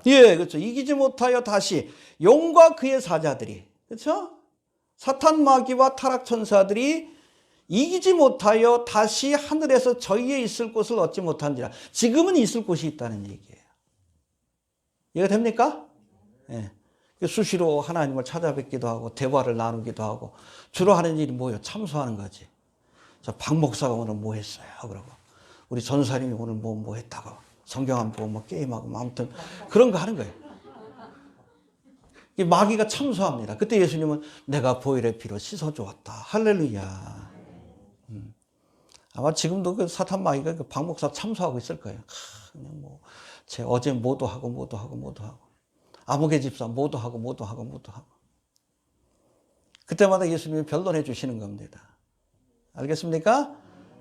예, 그렇죠. 이기지 못하여 다시 용과 그의 사자들이, 그렇죠? 사탄 마귀와 타락 천사들이 이기지 못하여 다시 하늘에서 저희에 있을 곳을 얻지 못한지라. 지금은 있을 곳이 있다는 얘기예요. 이해가 됩니까? 예. 수시로 하나님을 찾아뵙기도 하고 대화를 나누기도 하고 주로 하는 일이 뭐예요? 참소하는 거지. 저 박 목사가 오늘 뭐 했어요? 그러고 우리 전사님이 오늘 뭐 했다고. 성경 안 보고 뭐 게임하고 뭐 아무튼 그런 거 하는 거예요. 이 마귀가 참소합니다. 그때 예수님은 내가 보혈의 피로 씻어주었다. 할렐루야. 아마 지금도 그 사탄 마귀가 그 박 목사 참소하고 있을 거예요. 그냥 뭐, 제 어제 뭐도 하고. 아무개 집사 뭐도 하고. 그때마다 예수님이 변론해 주시는 겁니다. 알겠습니까?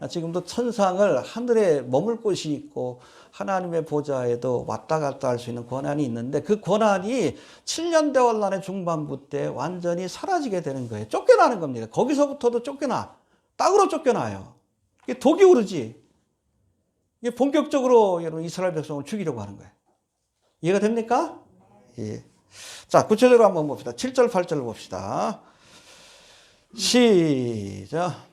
지금도 천상을 하늘에 머물 곳이 있고 하나님의 보좌에도 왔다 갔다 할 수 있는 권한이 있는데 그 권한이 7년 대환란의 중반부 때 완전히 사라지게 되는 거예요. 쫓겨나는 겁니다. 거기서부터도 쫓겨나. 땅으로 쫓겨나요. 이게 독이 오르지. 이게 본격적으로 여러분 이스라엘 백성을 죽이려고 하는 거예요. 이해가 됩니까? 예. 자, 구체적으로 한번 봅시다. 7절, 8절을 봅시다. 시작.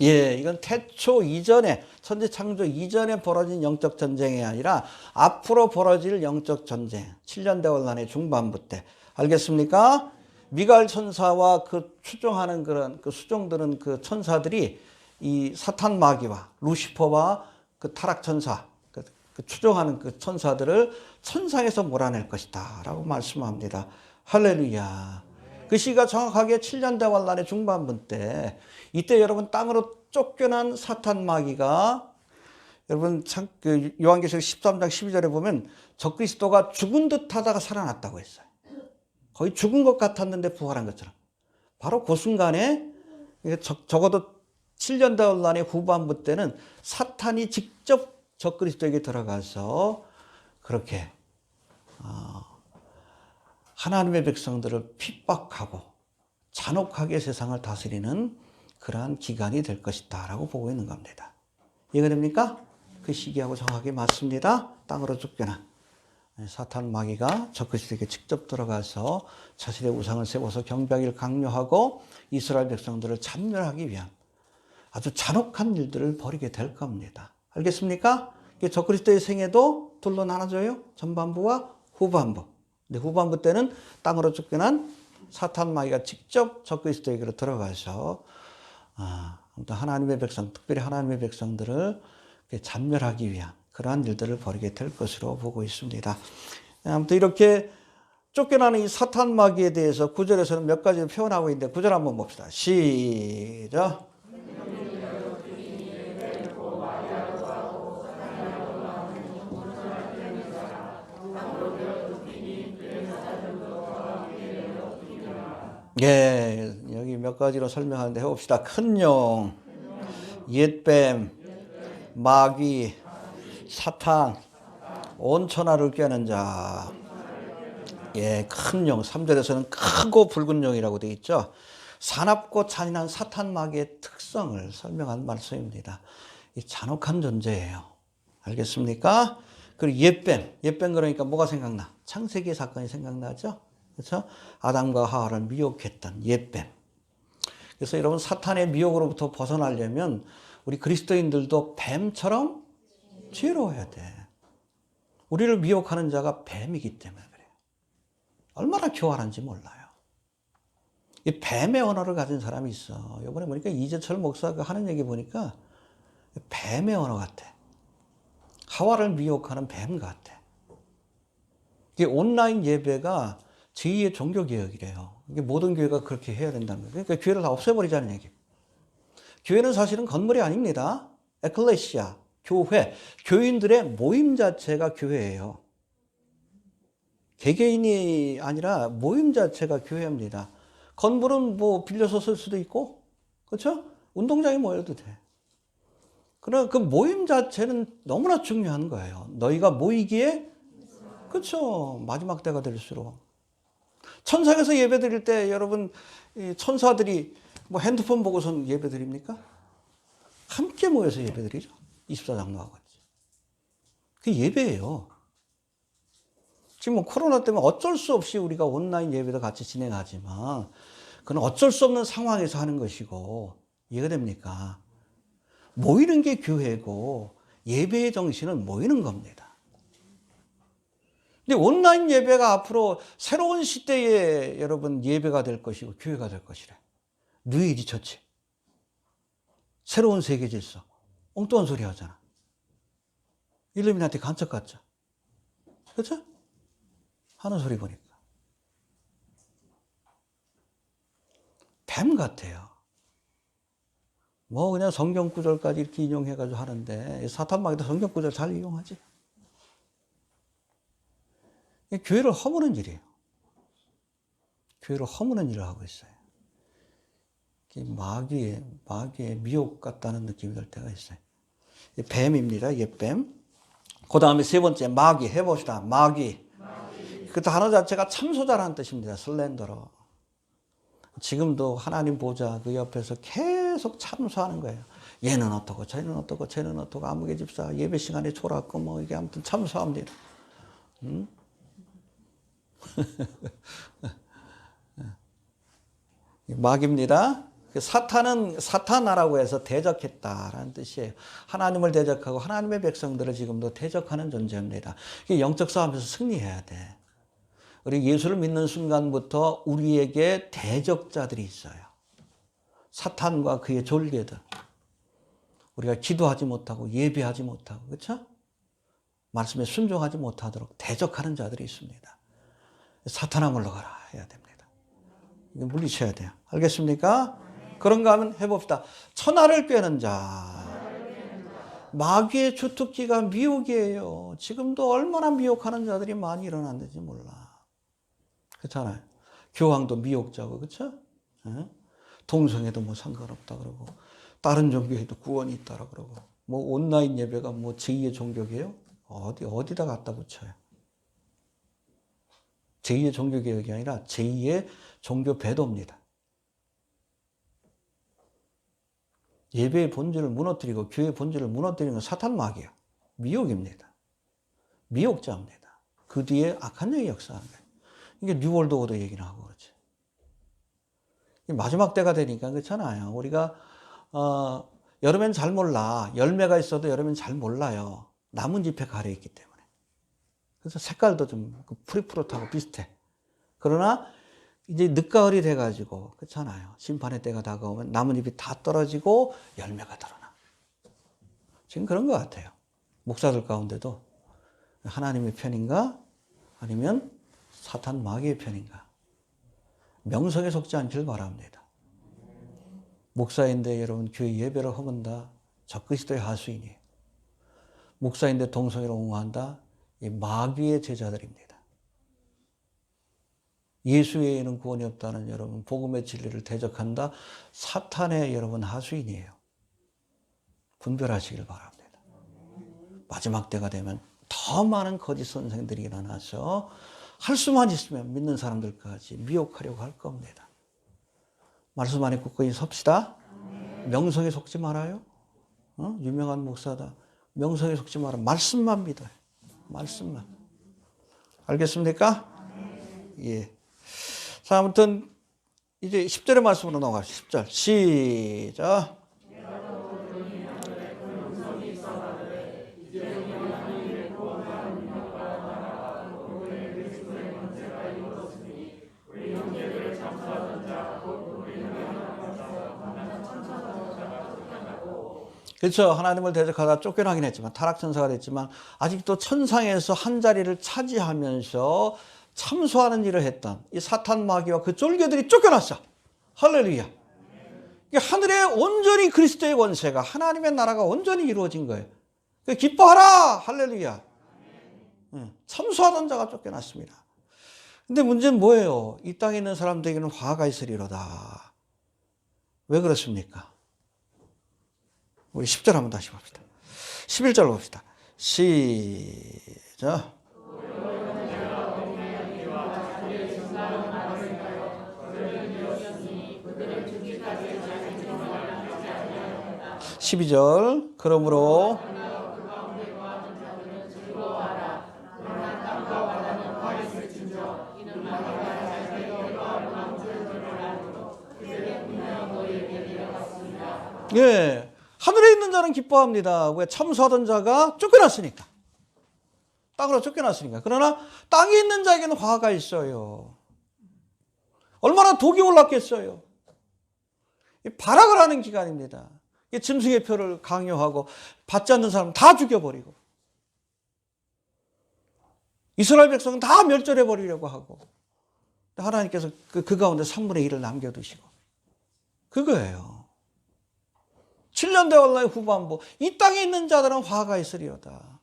예, 이건 태초 이전에, 천지 창조 이전에 벌어진 영적 전쟁이 아니라 앞으로 벌어질 영적 전쟁, 7년 대환란의 중반부 때. 알겠습니까? 미가엘 천사와 그 추종하는 그런 그 수종들은 그 천사들이 이 사탄 마귀와 루시퍼와 그 타락 천사, 그 추종하는 그 천사들을 천상에서 몰아낼 것이다 라고 말씀합니다. 할렐루야. 그 시가 정확하게 7년 대환란의 중반부 때, 이때 여러분 땅으로 쫓겨난 사탄 마귀가 여러분 그 요한계시록 13장 12절에 보면 적그리스도가 죽은 듯 하다가 살아났다고 했어요. 거의 죽은 것 같았는데 부활한 것처럼. 바로 그 순간에 적어도 7년 대환란의 후반부 때는 사탄이 직접 적그리스도에게 들어가서 그렇게 하나님의 백성들을 핍박하고 잔혹하게 세상을 다스리는 그러한 기간이 될 것이다 라고 보고 있는 겁니다. 이해가 됩니까? 그 시기하고 정확하게 맞습니다. 땅으로 쫓겨난 사탄 마귀가 적그리스도에게 직접 들어가서 자신의 우상을 세워서 경배하기를 강요하고 이스라엘 백성들을 참멸하기 위한 아주 잔혹한 일들을 벌이게 될 겁니다. 알겠습니까? 적그리스도의 생애도 둘로 나눠져요. 전반부와 후반부. 근데 후반부 때는 땅으로 쫓겨난 사탄 마귀가 직접 적그리스도에게로 들어가서 하나님의 백성, 특별히 하나님의 백성들을 잔멸하기 위한 그러한 일들을 벌이게 될 것으로 보고 있습니다. 아무튼 이렇게 쫓겨나는 이 사탄 마귀에 대해서 9절에서는 몇 가지를 표현하고 있는데 9절 한번 봅시다. 시작. 예, 여기 몇 가지로 설명하는데 해봅시다. 큰 용, 옛뱀, 마귀, 사탄, 온 천하를 꾀는 자. 예, 큰 용. 3절에서는 크고 붉은 용이라고 되어 있죠. 사납고 잔인한 사탄 마귀의 특성을 설명한 말씀입니다. 이 잔혹한 존재예요. 알겠습니까? 그리고 옛뱀 그러니까 뭐가 생각나? 창세기 사건이 생각나죠? 그렇죠? 아담과 하와를 미혹했던 옛뱀. 그래서 여러분 사탄의 미혹으로부터 벗어나려면 우리 그리스도인들도 뱀처럼 지혜로워야 돼. 우리를 미혹하는 자가 뱀이기 때문에 그래요. 얼마나 교활한지 몰라요. 이 뱀의 언어를 가진 사람이 있어. 이번에 보니까 이재철 목사가 하는 얘기 보니까 뱀의 언어 같아. 하와를 미혹하는 뱀 같아. 이게 온라인 예배가 제2의 종교개혁이래요. 이게 모든 교회가 그렇게 해야 된다는 거예요. 그러니까 교회를 다 없애버리자는 얘기예요. 교회는 사실은 건물이 아닙니다. 에클레시아, 교회, 교인들의 모임 자체가 교회예요. 개개인이 아니라 모임 자체가 교회입니다. 건물은 뭐 빌려서 쓸 수도 있고, 그렇죠? 운동장에 모여도 돼. 그러나 그 모임 자체는 너무나 중요한 거예요. 너희가 모이기에, 그렇죠? 마지막 때가 될수록. 천상에서 예배 드릴 때 여러분 천사들이 뭐 핸드폰 보고선 예배 드립니까? 함께 모여서 예배 드리죠. 24장로하고 같이. 그게 예배예요. 지금 뭐 코로나 때문에 어쩔 수 없이 우리가 온라인 예배도 같이 진행하지만 그건 어쩔 수 없는 상황에서 하는 것이고, 이해가 됩니까? 모이는 게 교회고 예배의 정신은 모이는 겁니다. 근데 온라인 예배가 앞으로 새로운 시대에 여러분 예배가 될 것이고 교회가 될 것이래. 뉴에이지 처치. 새로운 세계 질서. 엉뚱한 소리 하잖아. 일루미나티 간첩 같죠? 그렇죠? 하는 소리 보니까. 뱀 같아요. 뭐 그냥 성경 구절까지 이렇게 인용해가지고 하는데 사탄 마귀도 성경 구절 잘 이용하지. 교회를 허무는 일이에요. 교회를 허무는 일을 하고 있어요. 마귀의 미혹 같다는 느낌이 들 때가 있어요. 뱀입니다. 이게 뱀. 그 다음에 세 번째 마귀 해봅시다. 마귀. 그 단어 자체가 참소자라는 뜻입니다. 슬렌더러. 지금도 하나님 보좌 그 옆에서 계속 참소하는 거예요. 얘는 어떻고 쟤는 어떻고 쟤는 어떻고 아무개 집사 예배 시간에 졸았고 뭐 이게 아무튼 참소합니다. 마귀입니다. 사탄은 사탄아라고 해서 대적했다라는 뜻이에요. 하나님을 대적하고 하나님의 백성들을 지금도 대적하는 존재입니다. 영적 싸움에서 승리해야 돼. 우리 예수를 믿는 순간부터 우리에게 대적자들이 있어요. 사탄과 그의 졸개들. 우리가 기도하지 못하고 예배하지 못하고 그렇죠? 말씀에 순종하지 못하도록 대적하는 자들이 있습니다. 사탄아 물러가라 해야 됩니다. 이거 물리쳐야 돼요. 알겠습니까? 그런가 하면 해봅시다. 천하를 꿰는 자. 마귀의 주특기가 미혹이에요. 지금도 얼마나 미혹하는 자들이 많이 일어났는지 몰라. 그렇잖아요. 교황도 미혹자고, 그렇죠? 동성애도 뭐 상관없다 그러고, 다른 종교에도 구원이 있다라 그러고, 뭐 온라인 예배가 뭐 제2의 종교개혁? 어디다 갖다 붙여요? 제2의 종교개혁이 아니라 제2의 종교 배도입니다. 예배의 본질을 무너뜨리고 교회의 본질을 무너뜨리는 건 사탄 마귀야. 미혹입니다. 미혹자입니다. 그 뒤에 악한 영이 역사하는 거예요. 이게 뉴월드 오더 얘기를 하고 그렇지. 마지막 때가 되니까 그렇잖아요. 우리가 여름엔 잘 몰라. 열매가 있어도 여름엔 잘 몰라요. 나뭇잎에 가려있기 때문에. 그래서 색깔도 좀 푸릇푸릇하고 비슷해. 그러나 이제 늦가을이 돼가지고 그렇잖아요. 심판의 때가 다가오면 나뭇잎이 다 떨어지고 열매가 드러나. 지금 그런 것 같아요. 목사들 가운데도 하나님의 편인가 아니면 사탄 마귀의 편인가. 명성에 속지 않길 바랍니다. 목사인데 여러분 교회 예배를 허문다. 적그리스도의 하수인이에요. 목사인데 동성애를 옹호한다. 이 마귀의 제자들입니다. 예수 외에는 구원이 없다는 여러분 복음의 진리를 대적한다. 사탄의 여러분 하수인이에요. 분별하시길 바랍니다. 마지막 때가 되면 더 많은 거짓 선생들이 일어나서 할 수만 있으면 믿는 사람들까지 미혹하려고 할 겁니다. 말씀 안에 굳건히 섭시다. 명성에 속지 말아요. 유명한 목사다. 명성에 속지 마라. 말씀만 믿어요. 말씀만. 알겠습니까? 예. 자, 아무튼 이제 10절의 말씀으로 넘어가시죠. 10절. 시작. 그렇죠. 하나님을 대적하다 쫓겨나긴 했지만 타락천사가 됐지만 아직도 천상에서 한 자리를 차지하면서 참소하는 일을 했던 이 사탄 마귀와 그 쫄개들이 쫓겨났어. 할렐루야. 하늘에 온전히 그리스도의 권세가 하나님의 나라가 온전히 이루어진 거예요. 기뻐하라. 할렐루야. 참소하던 자가 쫓겨났습니다. 근데 문제는 뭐예요? 이 땅에 있는 사람들에게는 화가 있으리로다. 왜 그렇습니까? 우리 10절 한번 다시 봅시다. 11절 봅시다. 시작. 12절. 그러므로 예, 하늘에 있는 자는 기뻐합니다. 왜? 참소하던 자가 쫓겨났으니까. 땅으로 쫓겨났으니까. 그러나 땅에 있는 자에게는 화가 있어요. 얼마나 독이 올랐겠어요. 발악을 하는 기간입니다. 짐승의 표를 강요하고 받지 않는 사람 다 죽여버리고 이스라엘 백성은 다 멸절해버리려고 하고 하나님께서 그 가운데 3분의 1을 남겨두시고 그거예요. 7년 대환란의 후반부 이 땅에 있는 자들은 화가 있으리로다.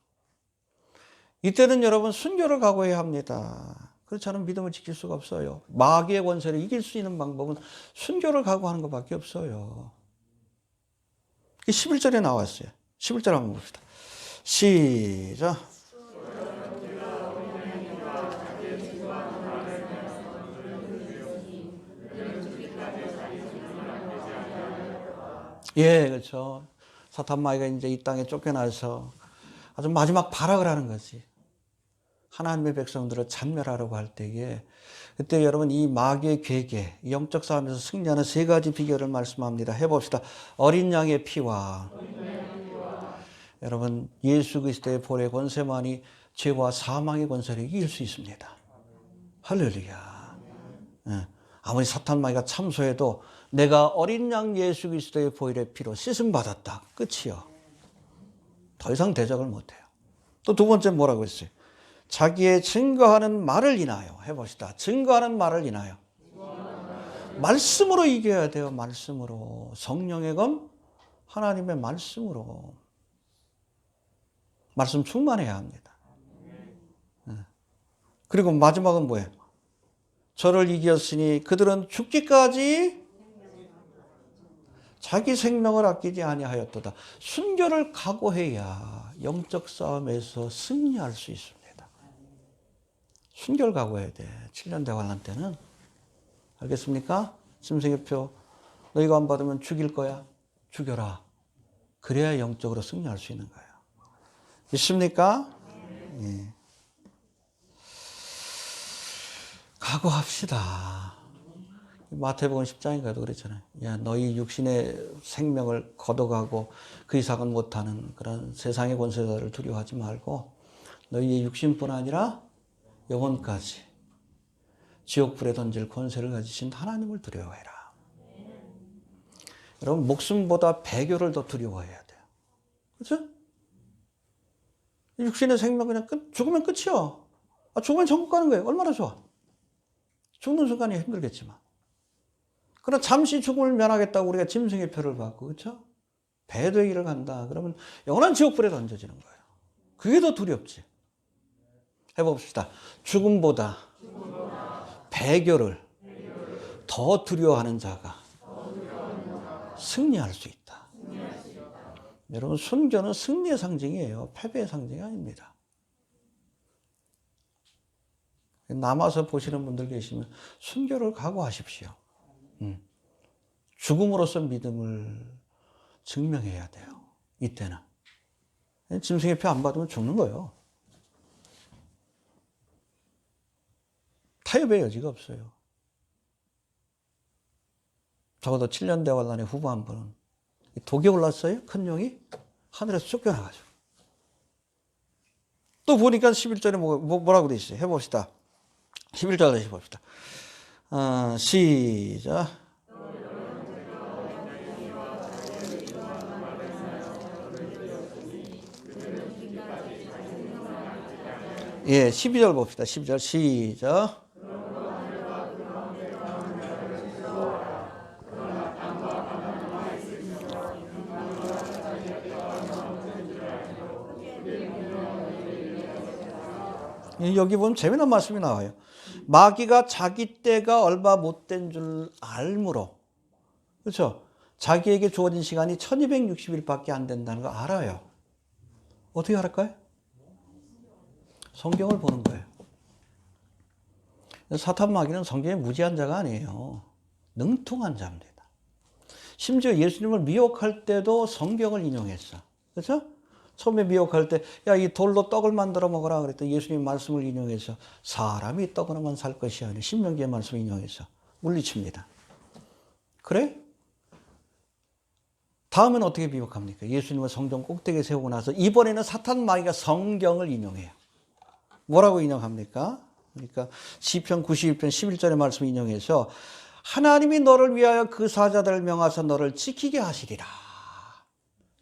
이때는 여러분 순교를 각오해야 합니다. 그렇지 않으면 믿음을 지킬 수가 없어요. 마귀의 권세를 이길 수 있는 방법은 순교를 각오하는 것밖에 없어요. 11절에 나왔어요. 11절 한번 봅시다. 시작. 예, 그렇죠. 사탄 마귀가 이제 이 땅에 쫓겨나서 아주 마지막 발악을 하는 거지. 하나님의 백성들을 찬멸하려고 할 때에 그때 여러분 이 마귀의 괴계, 영적 싸움에서 승리하는 세 가지 비결을 말씀합니다. 해봅시다. 어린 양의 피와 여러분 예수 그리스도의 볼의 권세만이 죄와 사망의 권세를 이길 수 있습니다. 할렐루야. 예. 아무리 사탄 마귀가 참소해도 내가 어린 양 예수 그리스도의 보혈의 피로 씻음 받았다. 끝이요. 더 이상 대적을 못해요. 또 두 번째 뭐라고 했어요? 자기의 증거하는 말을 인하여 해봅시다. 증거하는 말을 인하여 말씀으로 이겨야 돼요. 말씀으로. 성령의 검 하나님의 말씀으로. 말씀 충만해야 합니다. 그리고 마지막은 뭐예요? 저를 이겼으니 그들은 죽기까지 자기 생명을 아끼지 아니하였도다. 순교를 각오해야 영적 싸움에서 승리할 수 있습니다. 순교를 각오해야 돼. 7년 대환란 때는. 알겠습니까? 짐승의 표 너희가 안 받으면 죽일 거야. 죽여라. 그래야 영적으로 승리할 수 있는 거예요. 믿습니까? 예. 각오합시다. 마태복음 10장인가도 그랬잖아요. 야, 너희 육신의 생명을 걷어가고 그 이상은 못하는 그런 세상의 권세자를 두려워하지 말고 너희의 육신뿐 아니라 영혼까지 지옥불에 던질 권세를 가지신 하나님을 두려워해라. 여러분 목숨보다 배교를 더 두려워해야 돼요. 그렇죠? 육신의 생명 그냥 죽으면 끝이요. 죽으면 천국 가는 거예요. 얼마나 좋아. 죽는 순간이 힘들겠지만. 그러나 잠시 죽음을 면하겠다고 우리가 짐승의 표를 받고, 그렇죠? 배되기를 간다. 그러면 영원한 지옥불에 던져지는 거예요. 그게 더 두렵지. 해봅시다. 죽음보다 배교를 더 두려워하는 자가 승리할 수 있다. 여러분, 순교는 승리의 상징이에요. 패배의 상징이 아닙니다. 남아서 보시는 분들 계시면 순교를 각오하십시오. 죽음으로써 믿음을 증명해야 돼요. 이때는. 짐승의 표 안 받으면 죽는 거예요. 타협의 여지가 없어요. 적어도 7년 대환란의 후반부는 독이 올랐어요. 큰 용이 하늘에서 쫓겨나가지고. 또 보니까 11절에 뭐라고 돼 있어요. 해봅시다. 11절 다시 봅시다. 시작. 예, 12절 봅시다. 12절 시작. 여기 보면 재미난 말씀이 나와요. 마귀가 자기 때가 얼마 못된 줄 알므로, 그렇죠? 자기에게 주어진 시간이 1260일밖에 안 된다는 거 알아요. 어떻게 알을까요? 성경을 보는 거예요. 사탄 마귀는 성경에 무지한 자가 아니에요. 능통한 자입니다. 심지어 예수님을 미혹할 때도 성경을 인용했어. 그렇죠? 처음에 미혹할 때, 야, 이 돌로 떡을 만들어 먹어라 그랬더니 예수님 말씀을 인용해서 사람이 떡으로만 살 것이 아니라 신명기의 말씀을 인용해서 물리칩니다. 그래? 다음은 어떻게 미혹합니까? 예수님을 성전 꼭대기에 세우고 나서 이번에는 사탄 마귀가 성경을 인용해요. 뭐라고 인용합니까? 그러니까 시편 91편 11절의 말씀 인용해서 하나님이 너를 위하여 그 사자들을 명하사 너를 지키게 하시리라.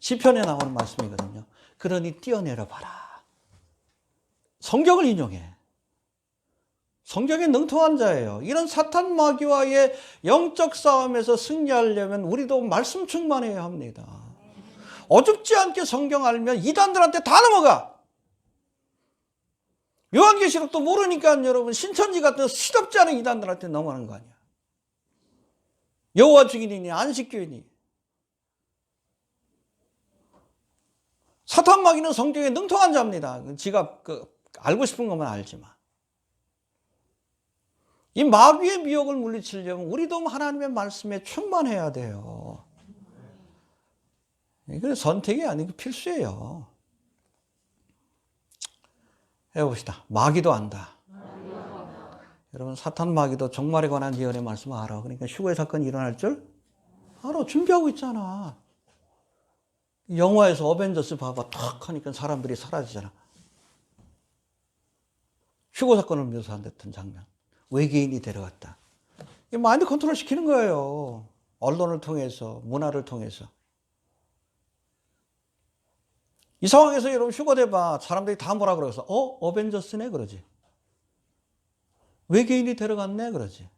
시편에 나오는 말씀이거든요. 그러니 뛰어내려 봐라. 성경을 인용해. 성경에 능통한 자예요. 이런 사탄 마귀와의 영적 싸움에서 승리하려면 우리도 말씀 충만해야 합니다. 어줍지 않게 성경 알면 이단들한테 다 넘어가. 요한계시록도 모르니까 여러분 신천지 같은 시덥지 않은 이단들한테 넘어가는 거 아니야. 여호와 증인이니 안식교이니. 사탄 마귀는 성경에 능통한 자입니다. 지가 알고 싶은 것만 알지만. 이 마귀의 미혹을 물리치려면 우리도 하나님의 말씀에 충만해야 돼요. 이건 선택이 아니고 필수예요. 해봅시다. 마귀도 안다. 여러분 사탄 마귀도 종말에 관한 예언의 말씀 알아. 그러니까 휴거의 사건이 일어날 줄 알아. 준비하고 있잖아. 영화에서 어벤져스 봐봐. 탁 하니까 사람들이 사라지잖아. 휴거 사건을 묘사한 듯한 장면. 외계인이 데려갔다. 이 마인드 컨트롤 시키는 거예요. 언론을 통해서, 문화를 통해서. 이 상황에서 여러분 휴거돼봐. 사람들이 다 뭐라 그러겠어? 어벤져스네? 그러지. 외계인이 데려갔네? 그러지.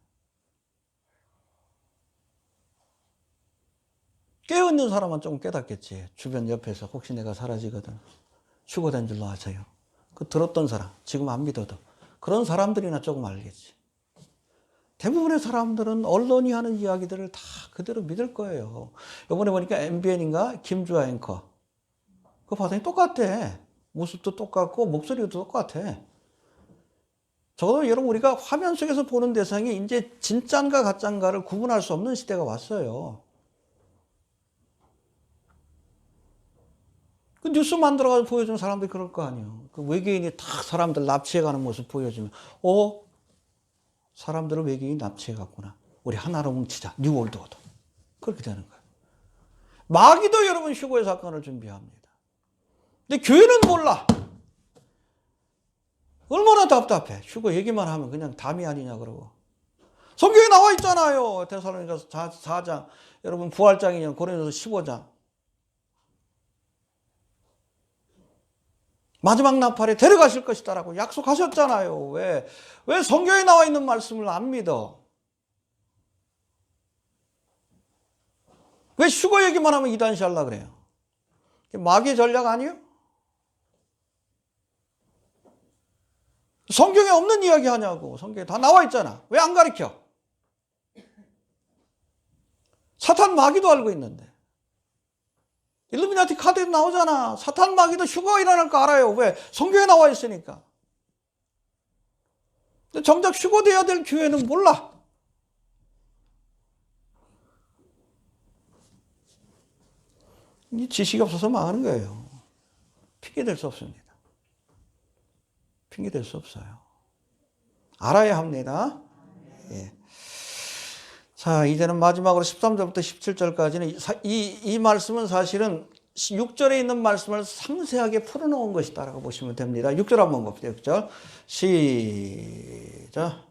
깨어있는 사람은 조금 깨닫겠지. 주변 옆에서 혹시 내가 사라지거든. 휴거된 줄로 아세요. 그 들었던 사람, 지금 안 믿어도. 그런 사람들이나 조금 알겠지. 대부분의 사람들은 언론이 하는 이야기들을 다 그대로 믿을 거예요. 이번에 보니까 MBN인가 김주아 앵커. 그거 봤더니 똑같아. 모습도 똑같고 목소리도 똑같아. 적어도 여러분 우리가 화면 속에서 보는 대상이 이제 진짠가 가짠가를 구분할 수 없는 시대가 왔어요. 그 뉴스 만들어가지고 보여주는 사람들이 그럴 거 아니에요. 그 외계인이 다 사람들 납치해가는 모습 보여주면 사람들을 외계인이 납치해갔구나. 우리 하나로 뭉치자. 뉴월드 오더. 그렇게 되는 거예요. 마귀도 여러분 휴거의 사건을 준비합니다. 근데 교회는 몰라. 얼마나 답답해. 휴거 얘기만 하면 그냥 담이 아니냐 그러고. 성경에 나와 있잖아요. 데살로니가서 4장. 여러분 부활장이냐 고린도서 15장. 마지막 나팔에 데려가실 것이다라고 약속하셨잖아요. 왜 성경에 나와 있는 말씀을 안 믿어? 왜 휴거 얘기만 하면 이단시 하려고 그래요? 마귀의 전략 아니에요? 성경에 없는 이야기 하냐고. 성경에 다 나와 있잖아. 왜 안 가르쳐? 사탄 마귀도 알고 있는데. 일루미나티 카드에 나오잖아. 사탄 마귀도 휴거가 일어날 거 알아요. 왜? 성경에 나와 있으니까. 근데 정작 휴거돼야 될 교회는 몰라. 이 지식이 없어서 망하는 거예요. 핑계 댈 수 없습니다. 핑계 댈 수 없어요. 알아야 합니다. 예. 자, 이제는 마지막으로 13절부터 17절까지는 이 말씀은 사실은 6절에 있는 말씀을 상세하게 풀어놓은 것이다라고 보시면 됩니다. 6절 한번 봅시다. 6절. 시작.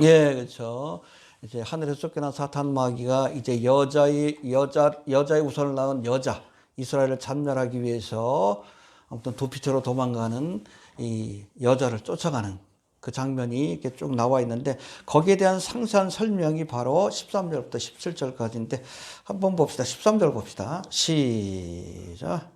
예, 그렇죠. 이제 하늘에서 쫓겨난 사탄 마귀가 이제 여자의 우선을 낳은 여자 이스라엘을 참멸하기 위해서 아무튼 도피처로 도망가는 이 여자를 쫓아가는 그 장면이 이렇게 쭉 나와 있는데 거기에 대한 상세한 설명이 바로 13절부터 17절까지인데 한번 봅시다. 13절 봅시다. 시작.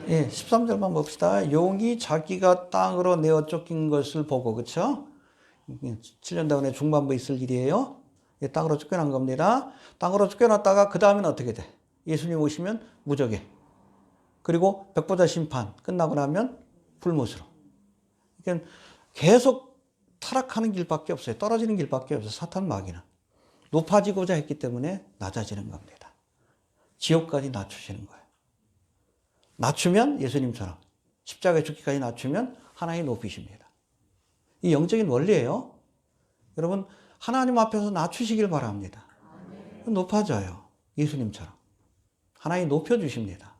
예, 13절만 봅시다. 용이 자기가 땅으로 내어 쫓긴 것을 보고, 그쵸? 7년 동안의 중반부에 있을 일이에요. 땅으로 쫓겨난 겁니다. 땅으로 쫓겨났다가 그 다음엔 어떻게 돼? 예수님 오시면 무적에. 그리고 백보자 심판 끝나고 나면 불못으로. 그러니까 계속 타락하는 길밖에 없어요. 떨어지는 길밖에 없어요. 사탄 마귀는. 높아지고자 했기 때문에 낮아지는 겁니다. 지옥까지 낮추시는 거예요. 낮추면 예수님처럼 십자가에 죽기까지 낮추면 하나님 높이십니다. 이 영적인 원리예요. 여러분 하나님 앞에서 낮추시길 바랍니다. 높아져요. 예수님처럼. 하나님 높여주십니다.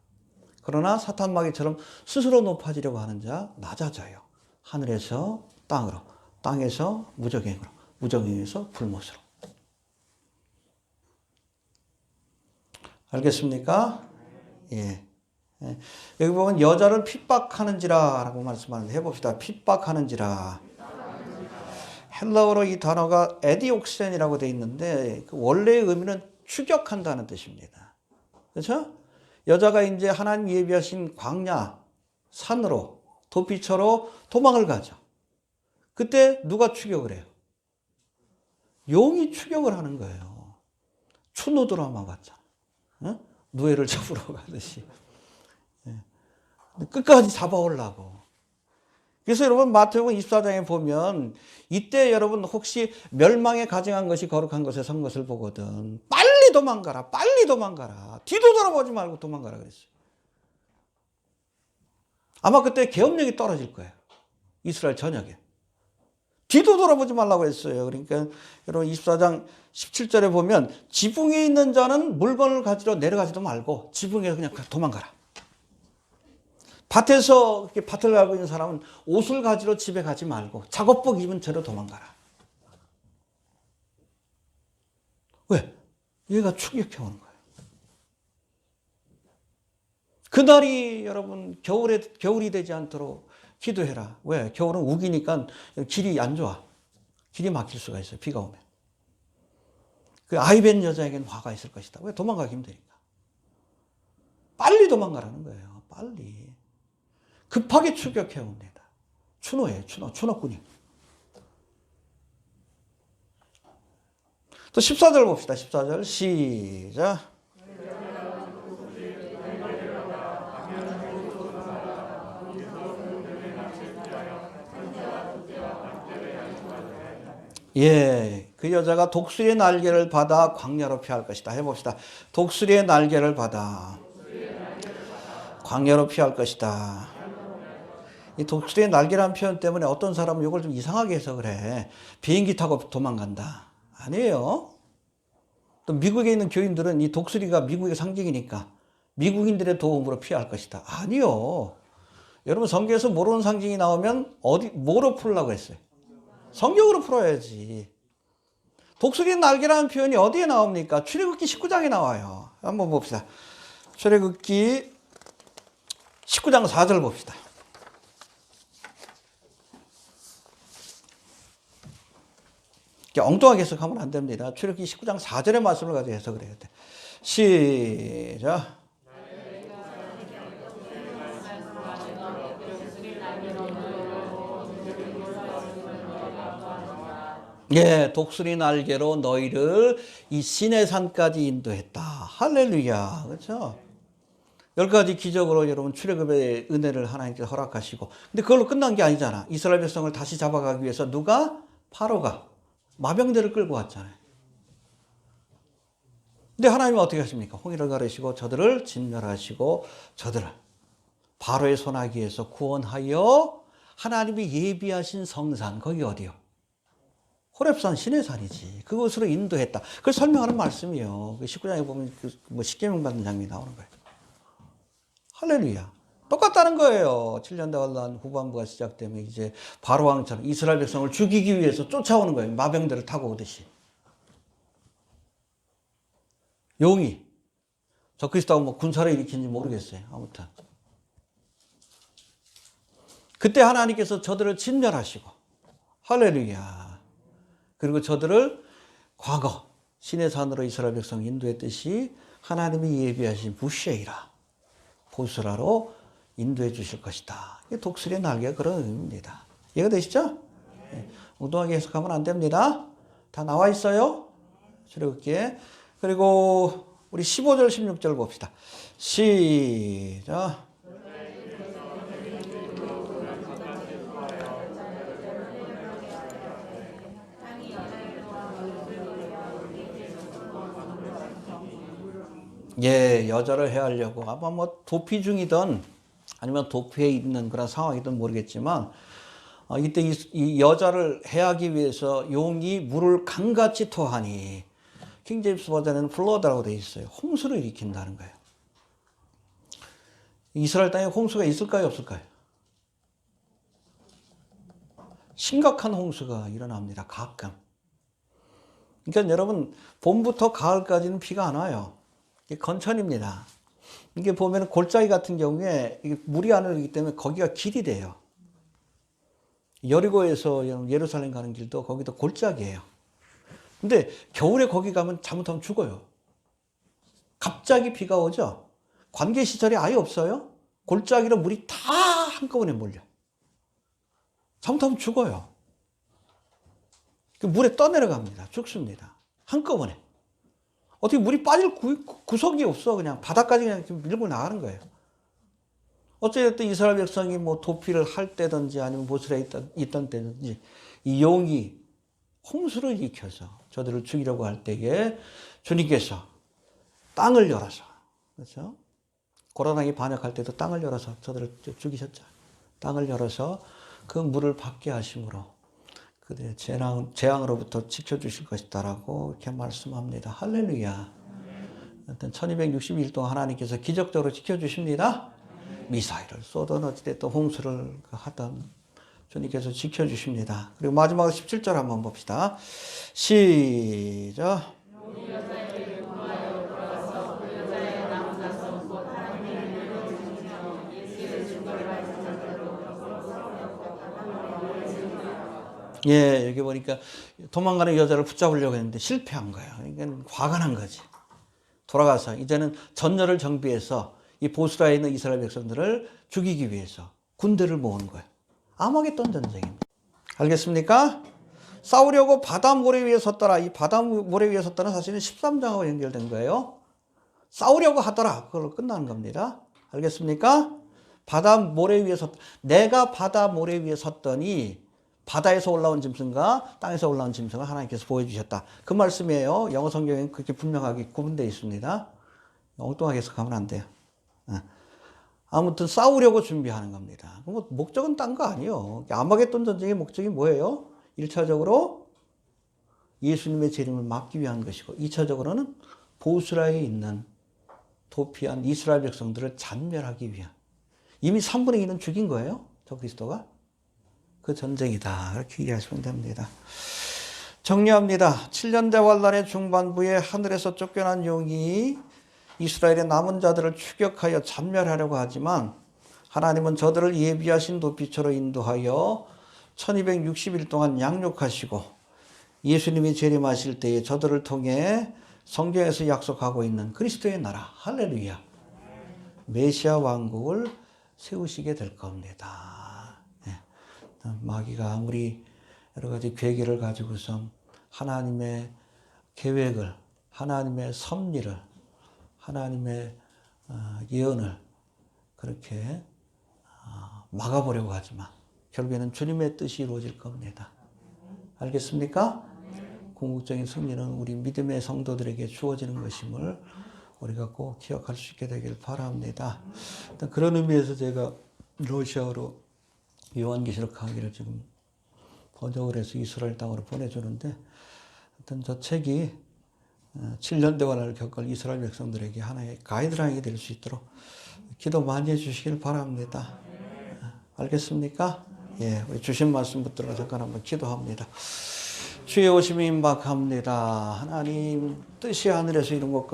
그러나 사탄 마귀처럼 스스로 높아지려고 하는 자 낮아져요. 하늘에서 땅으로, 땅에서 무적행으로, 무적행에서 불못으로. 알겠습니까? 예. 여기 보면 여자를 핍박하는지라 라고 말씀하는데 해봅시다. 핍박하는지라. 헬라어로 이 단어가 에디옥센이라고 되어 있는데 그 원래의 의미는 추격한다는 뜻입니다. 그렇죠? 여자가 이제 하나님 예비하신 광야, 산으로, 도피처로 도망을 가죠. 그때 누가 추격을 해요? 용이 추격을 하는 거예요. 추노 드라마 같잖아. 어? 누에를 잡으러 가듯이. 끝까지 잡아오려고. 그래서 여러분 마태복음 24장에 보면 이때 여러분 혹시 멸망에 가증한 것이 거룩한 것에 선 것을 보거든 빨리 도망가라, 빨리 도망가라, 뒤도 돌아보지 말고 도망가라 그랬어요. 아마 그때 계엄령이 떨어질 거예요. 이스라엘 전역에. 뒤도 돌아보지 말라고 했어요. 그러니까 여러분 24장 17절에 보면 지붕에 있는 자는 물건을 가지러 내려가지도 말고 지붕에 그냥 도망가라. 밭에서 이렇게 밭을 갈고 있는 사람은 옷을 가지러 집에 가지 말고 작업복 입은 채로 도망가라. 왜? 얘가 추격해 오는 거예요. 그날이 여러분 겨울이 되지 않도록 기도해라. 왜? 겨울은 우기니까 길이 안 좋아. 길이 막힐 수가 있어요. 비가 오면. 그 아이벤 여자에게는 화가 있을 것이다. 왜? 도망가기 힘드니까. 빨리 도망가라는 거예요. 빨리. 급하게 추격해 옵니다. 추노예요. 추노꾼이. 또 14절 봅시다. 14절 시작. 예, 그 여자가 독수리의 날개를 받아 광야로 피할 것이다. 해봅시다. 독수리의 날개를 받아 광야로 피할 것이다. 이 독수리의 날개라는 표현 때문에 어떤 사람은 이걸 좀 이상하게 해서 그래. 비행기 타고 도망간다. 아니에요. 또 미국에 있는 교인들은 이 독수리가 미국의 상징이니까 미국인들의 도움으로 피할 것이다. 아니요. 여러분 성경에서 모르는 상징이 나오면 뭐로 풀려고 했어요? 성경으로 풀어야지. 독수리의 날개라는 표현이 어디에 나옵니까? 출애굽기 19장에 나와요. 한번 봅시다. 출애굽기 19장 4절 봅시다. 엉뚱하게 해석하면 안 됩니다. 출애굽기 19장 4절의 말씀을 가지고 해석을 해야 돼. 시작. 예, 독수리 날개로 너희를 이 시내산까지 인도했다. 할렐루야. 그렇죠? 10가지 기적으로 여러분 출애굽의 은혜를 하나님께서 허락하시고, 근데 그걸로 끝난 게 아니잖아. 이스라엘 백성을 다시 잡아가기 위해서 누가? 파로가 마병대를 끌고 왔잖아요. 근데 하나님은 어떻게 하십니까? 홍해를 가르시고 저들을 진멸하시고 저들을 바로의 손아귀에서 구원하여 하나님이 예비하신 성산, 거기 어디요? 호렙산 시내산이지. 그곳으로 인도했다. 그걸 설명하는 말씀이에요. 19장에 보면 십계명 받는 장면이 나오는 거예요. 할렐루야. 똑같다는 거예요. 7년 대환란 후반부가 시작되면 이제 바로 왕처럼 이스라엘 백성을 죽이기 위해서 쫓아오는 거예요. 마병대를 타고 오듯이. 용이 적그리스도하고 뭐 군사를 일으키는지 모르겠어요. 아무튼 그때 하나님께서 저들을 진멸하시고 할렐루야. 그리고 저들을 과거 시내산으로 이스라엘 백성 인도했듯이 하나님이 예비하신 부쉐이라 보스라로 인도해 주실 것이다. 이게 독수리의 날개가 그런 의미입니다. 이해가 되시죠? 네. 엉뚱하게 해석하면 안 됩니다. 다 나와 있어요. 출애굽기에. 그리고 우리 15절 16절 봅시다. 시작. 예, 여자를 해하려고 아마 뭐 도피 중이던 아니면 도피해 있는 그런 상황이든 모르겠지만 이때 이 여자를 해하기 위해서 용이 물을 강같이 토하니 킹제임스 버전에는 플러드라고 되어 있어요. 홍수를 일으킨다는 거예요. 이스라엘 땅에 홍수가 있을까요, 없을까요? 심각한 홍수가 일어납니다. 가끔. 그러니까 여러분 봄부터 가을까지는 비가 안 와요. 이게 건천입니다. 이게 보면 골짜기 같은 경우에 물이 안 흐르기 때문에 거기가 길이 돼요. 여리고에서 예루살렘 가는 길도 거기도 골짜기예요. 근데 겨울에 거기 가면 잘못하면 죽어요. 갑자기 비가 오죠. 관계시설이 아예 없어요. 골짜기로 물이 다 한꺼번에 몰려요. 잘못하면 죽어요. 물에 떠내려갑니다. 죽습니다. 한꺼번에. 어떻게 물이 빠질 구석이 없어. 그냥 바닥까지 그냥 밀고 나가는 거예요. 어쨌든 이스라엘 백성이 뭐 도피를 할 때든지 아니면 보스라에 있던 때든지 이 용이 홍수를 일으켜서 저들을 죽이려고 할 때에 주님께서 땅을 열어서, 그렇죠? 고라당이 반역할 때도 땅을 열어서 저들을 죽이셨죠. 땅을 열어서 그 물을 받게 하심으로 그들의 재앙으로부터 지켜주실 것이다라고 이렇게 말씀합니다. 할렐루야. 하여튼 1260일 동안 하나님께서 기적적으로 지켜주십니다. 미사일을 쏘든 어찌됐든 홍수를 하든 주님께서 지켜주십니다. 그리고 마지막으로 17절 한번 봅시다. 시작. 예, 여기 보니까 도망가는 여자를 붙잡으려고 했는데 실패한 거예요. 그러니까 화가 난 거지. 돌아가서 이제는 전열을 정비해서 이 보스라에 있는 이스라엘 백성들을 죽이기 위해서 군대를 모은 거예요. 아마겟돈 전쟁입니다. 알겠습니까? 싸우려고 바다 모래 위에 섰더라. 이 바다 모래 위에 섰다는 사실은 13장하고 연결된 거예요. 싸우려고 하더라. 그걸로 끝나는 겁니다. 알겠습니까? 바다 모래 위에 내가 바다 모래 위에 섰더니 바다에서 올라온 짐승과 땅에서 올라온 짐승을 하나님께서 보여주셨다. 그 말씀이에요. 영어 성경에는 그렇게 분명하게 구분되어 있습니다. 엉뚱하게 해석하면 안 돼요. 아무튼 싸우려고 준비하는 겁니다. 뭐 목적은 딴 거 아니에요. 아마겟돈 전쟁의 목적이 뭐예요? 1차적으로 예수님의 재림을 막기 위한 것이고 2차적으로는 보스라에 있는 도피한 이스라엘 백성들을 잔멸하기 위한. 이미 3분의 2는 죽인 거예요. 저 그리스도가. 그 전쟁이다. 그렇게 이해하시면 됩니다. 정리합니다. 7년 대환란의 중반부에 하늘에서 쫓겨난 용이 이스라엘의 남은 자들을 추격하여 잔멸하려고 하지만 하나님은 저들을 예비하신 도피처로 인도하여 1260일 동안 양육하시고 예수님이 재림하실 때에 저들을 통해 성경에서 약속하고 있는 그리스도의 나라 할렐루야 메시아 왕국을 세우시게 될 겁니다. 네. 마귀가 아무리 여러 가지 괴계를 가지고서 하나님의 계획을 하나님의 섭리를 하나님의 예언을 그렇게 막아보려고 하지만 결국에는 주님의 뜻이 이루어질 겁니다. 알겠습니까? 궁극적인 승리는 우리 믿음의 성도들에게 주어지는 것임을 우리가 꼭 기억할 수 있게 되길 바랍니다. 그런 의미에서 제가 러시아어로 요한계시록 강의를 지금 번역을 해서 이스라엘 땅으로 보내주는데 하여튼 저 책이 7년 대환란을 겪을 이스라엘 백성들에게 하나의 가이드라인이 될 수 있도록 기도 많이 해주시길 바랍니다. 알겠습니까? 예, 우리 주신 말씀 붙들어 잠깐 한번 기도합니다. 주의 오심이 임박합니다. 하나님 뜻이 하늘에서 이룬 것